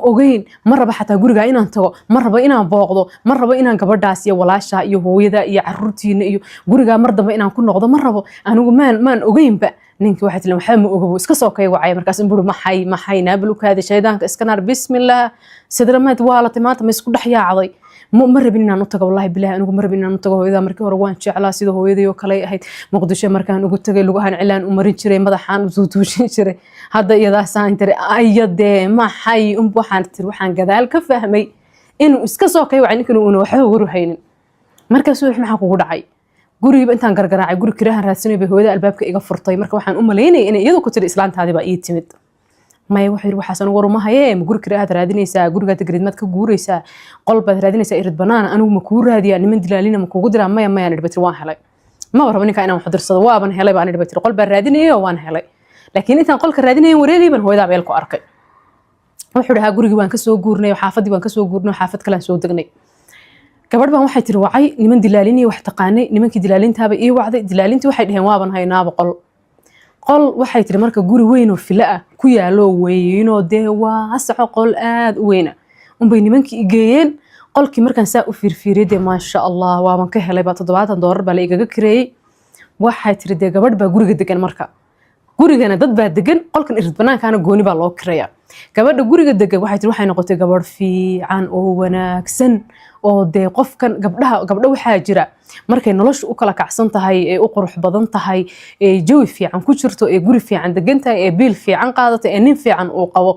ogeyn ma raba xataa guriga inaan tago ma raba inaan booqdo ma raba inaan gabadhaas iyo walaasha iyo hooyada iyo caruurtiina iyo guriga mar dambe inaan ku noqdo ma rabo anigu maan ogeynba ninkii waxay tiri waxa ma ogabo iska soo kay wacay markaas in buru maxay naabul u kaadi shaydaanka iska naar bismillah sidramaad waa la timaanta ma isku dhaxyaacday ma rabin inaan u tago wallahi billahi anigu ma rabin inaan u tago hooyada markii hore waan jeclaa sida hooyadii oo kale ahayd muqdisho markaan ugu tagay lugahan cilaan u marin jiray madaxaan u tuushin jiray hadda iyadaasaan tiri ayadee maxay waxaan gadaal ka fahmay inuu iska soo kay wacay ninkan uu waxba waru haynin markaas maxaa kugu dhacay guriga intaan gargaraacay guri kiraahan raadsanay bay hooyada albaabka iga furtay marka waxaan u maleynay inay iyadu ku tiri islaantaadi baa ii timid may waxay waxaas anigu waruma hayee ma guri kiraahad raadinaysaa guriga degreedmad ka guuraysaa qol baad raadinaysaa irid banaan anigu ma kuu raadiyaa niman dilaalina ma kugu diraa maya nidhbatiri waan helay ma rabo ninka inaan wax dirsado waaban helay baan nidhbatiri qol baan raadinayay oo waan helay laakiin intaan qolka raadinayay wareegay baan hooyada beel ku arkay wuxuu dhahaa gurigii waan ka soo guurnay xaafadii waan ka soo guurnay xaafad kale aan soo degnay gabadh baan waxay tiri wacay niman dilaalin iyo wax taqaanay nimankii dilaalintaaba ii wacday dilaalintii waxay dhaheen waaban haynaaba qol waxay tiri marka guri weyn oo fila ah ku yaalo weeyinoo dee waa saxo qol aad u weyn bay nimankii geeyeen qolkii markaan saa u fiirfiiriyay dee maasha Allah waaban ka helay $70 baa la igaga kireeyay waxay tiri dee gabadh baa guriga degan marka gurigana dad baa degan qolkan irid banaankaana gooni baa loo kireeyaa gabadha guriga degan waxay tiri waxay noqotay gabadh fiican oo wanaagsan oo dee qofkan gabdha waxaa jira markay nolosha u kala kacsan tahay ee u qurux badan tahay ee jawi fiican ku jirto ee guri fiican degan tahay ee biil fiican qaadato ee nin fiican uu qabo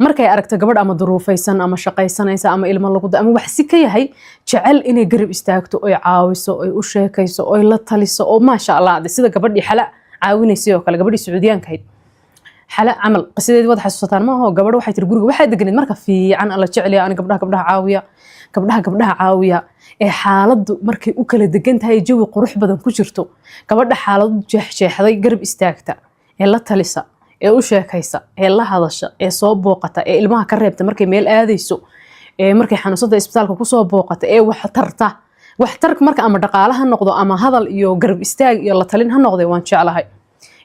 markay aragto gabadh ama duruufaysan ama shaqaysanaysa ama ilmo lagu ama wax si ka yahay jecel inay garab istaagto oo caawiso oo u sheekayso oo la taliso oo maasha Allah sida gabadhii xala caawinaysay oo kale gabadhii Sacuudiyaanka ahayd xala amal qasideed wad xasuusataan ma aha gabadh waxay tiri guriga waxa deganeed marka fiican alla jecel yahay gabdhaha caawiya ee xaaladdu markay u kala degan tahay jawi qurux badan ku jirto gabadha xaaladdu jeexjeexday garab istaagta ee la talisa ee u sheekaysa ee la hadasha ee soo booqata ee ilmaha ka reebta markay meel aadayso ee markay xanuunsada isbitaalka ku soo booqata ee wax tarka marka ama dhaqaalaha noqdo ama hadal iyo garab istaag iyo la talin ha noqday waan jeclahay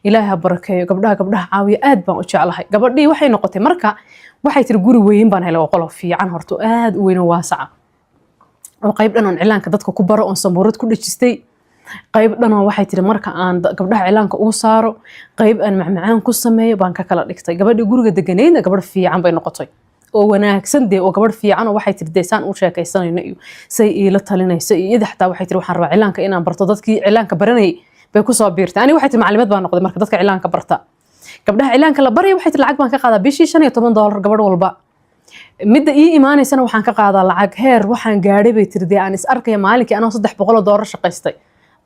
ilaahay ha barakeeyo gabdhaha caawiya aad baan u jeclahay gabadhii waxay noqotay marka waxay tiri guri weyn baan helay oo qolof fiican horto aad u weyn oo waasaca oo qayb dhan oo cilaanka dadka ku baro oo samuurad ku dhajistay qayb dhan oo waxay tiri marka aan gabdhaha cilaanka ugu saaro qayb aan macmacaan ku sameeyo baan ka kala dhigtay gabadhii guriga deganeedna gabadh fiican bay noqotay oo wanaagsan dee oo gabadh fiican oo waxay tiri deesaan u sheekaysanayno iyo say ila talinayso iyo ida xataa waxay tiri waxaan rabaa cilaanka inaan barto dadkii cilaanka baranay bay ku soo biirtay ani waxay tiri macallimad baan noqday marka dadka cilaanka barta gabdhaha cilaanka la baray waxay tiri lacag baan ka qaadaa bishii $15 gabadh walba midda ii imaanaysana waxaan ka qaadaa lacag heer waxaan gaadhay bay tiri dee aan is arkaya maalinkii anoo $300 shaqaystay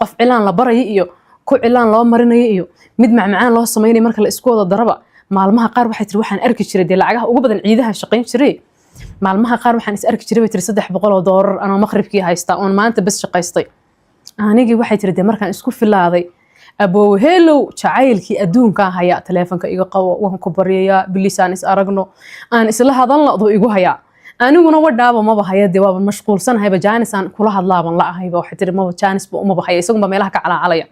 qof cilaan la barayo iyo ku cilaan loo marinayo iyo mid macmacaan loo samaynayo marka la isku wada daraba maalmaha qaar waxay tiri waxaan arki jiray dee lacagaha ugu badan ciidaha shaqayn jiray maalmaha qaar waxaan is arki jiray bay tiri $300 anoo maqribkii haysta oon maanta bas shaqaystay anigii waxay tiri dee markaan isku filaaday aboowe hellow jacaylkii adduunkaan hayaa taleefanka iga qabo waan ku baryayaa bilisaan is aragno aan isla hadalna adoo igu hayaa aniguna wadhaaba maba haya dee waaba mashquulsanahayba jaanisaan kula hadlaaban la ahayba waxay tiri maba jaanisba umaba haya isagunba meelaha ka calacalaya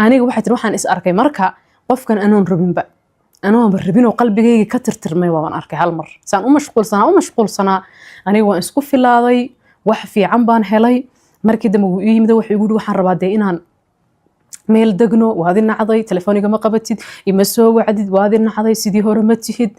aniga waxay tiri waxaan is arkay marka qofkan anoon rabinoo qalbigayga ka tirtirmay waan arkay hal mar saan u mashquulsanaa aniga waan isku filaaday wax fiican baan helay markii dambe uu yimid wuxuu igu waxaan rabaa dee inaan meel degno waadi nacday telefooniga ma qabatid ima soo wacdid waadi nacday sidii hore ma tihid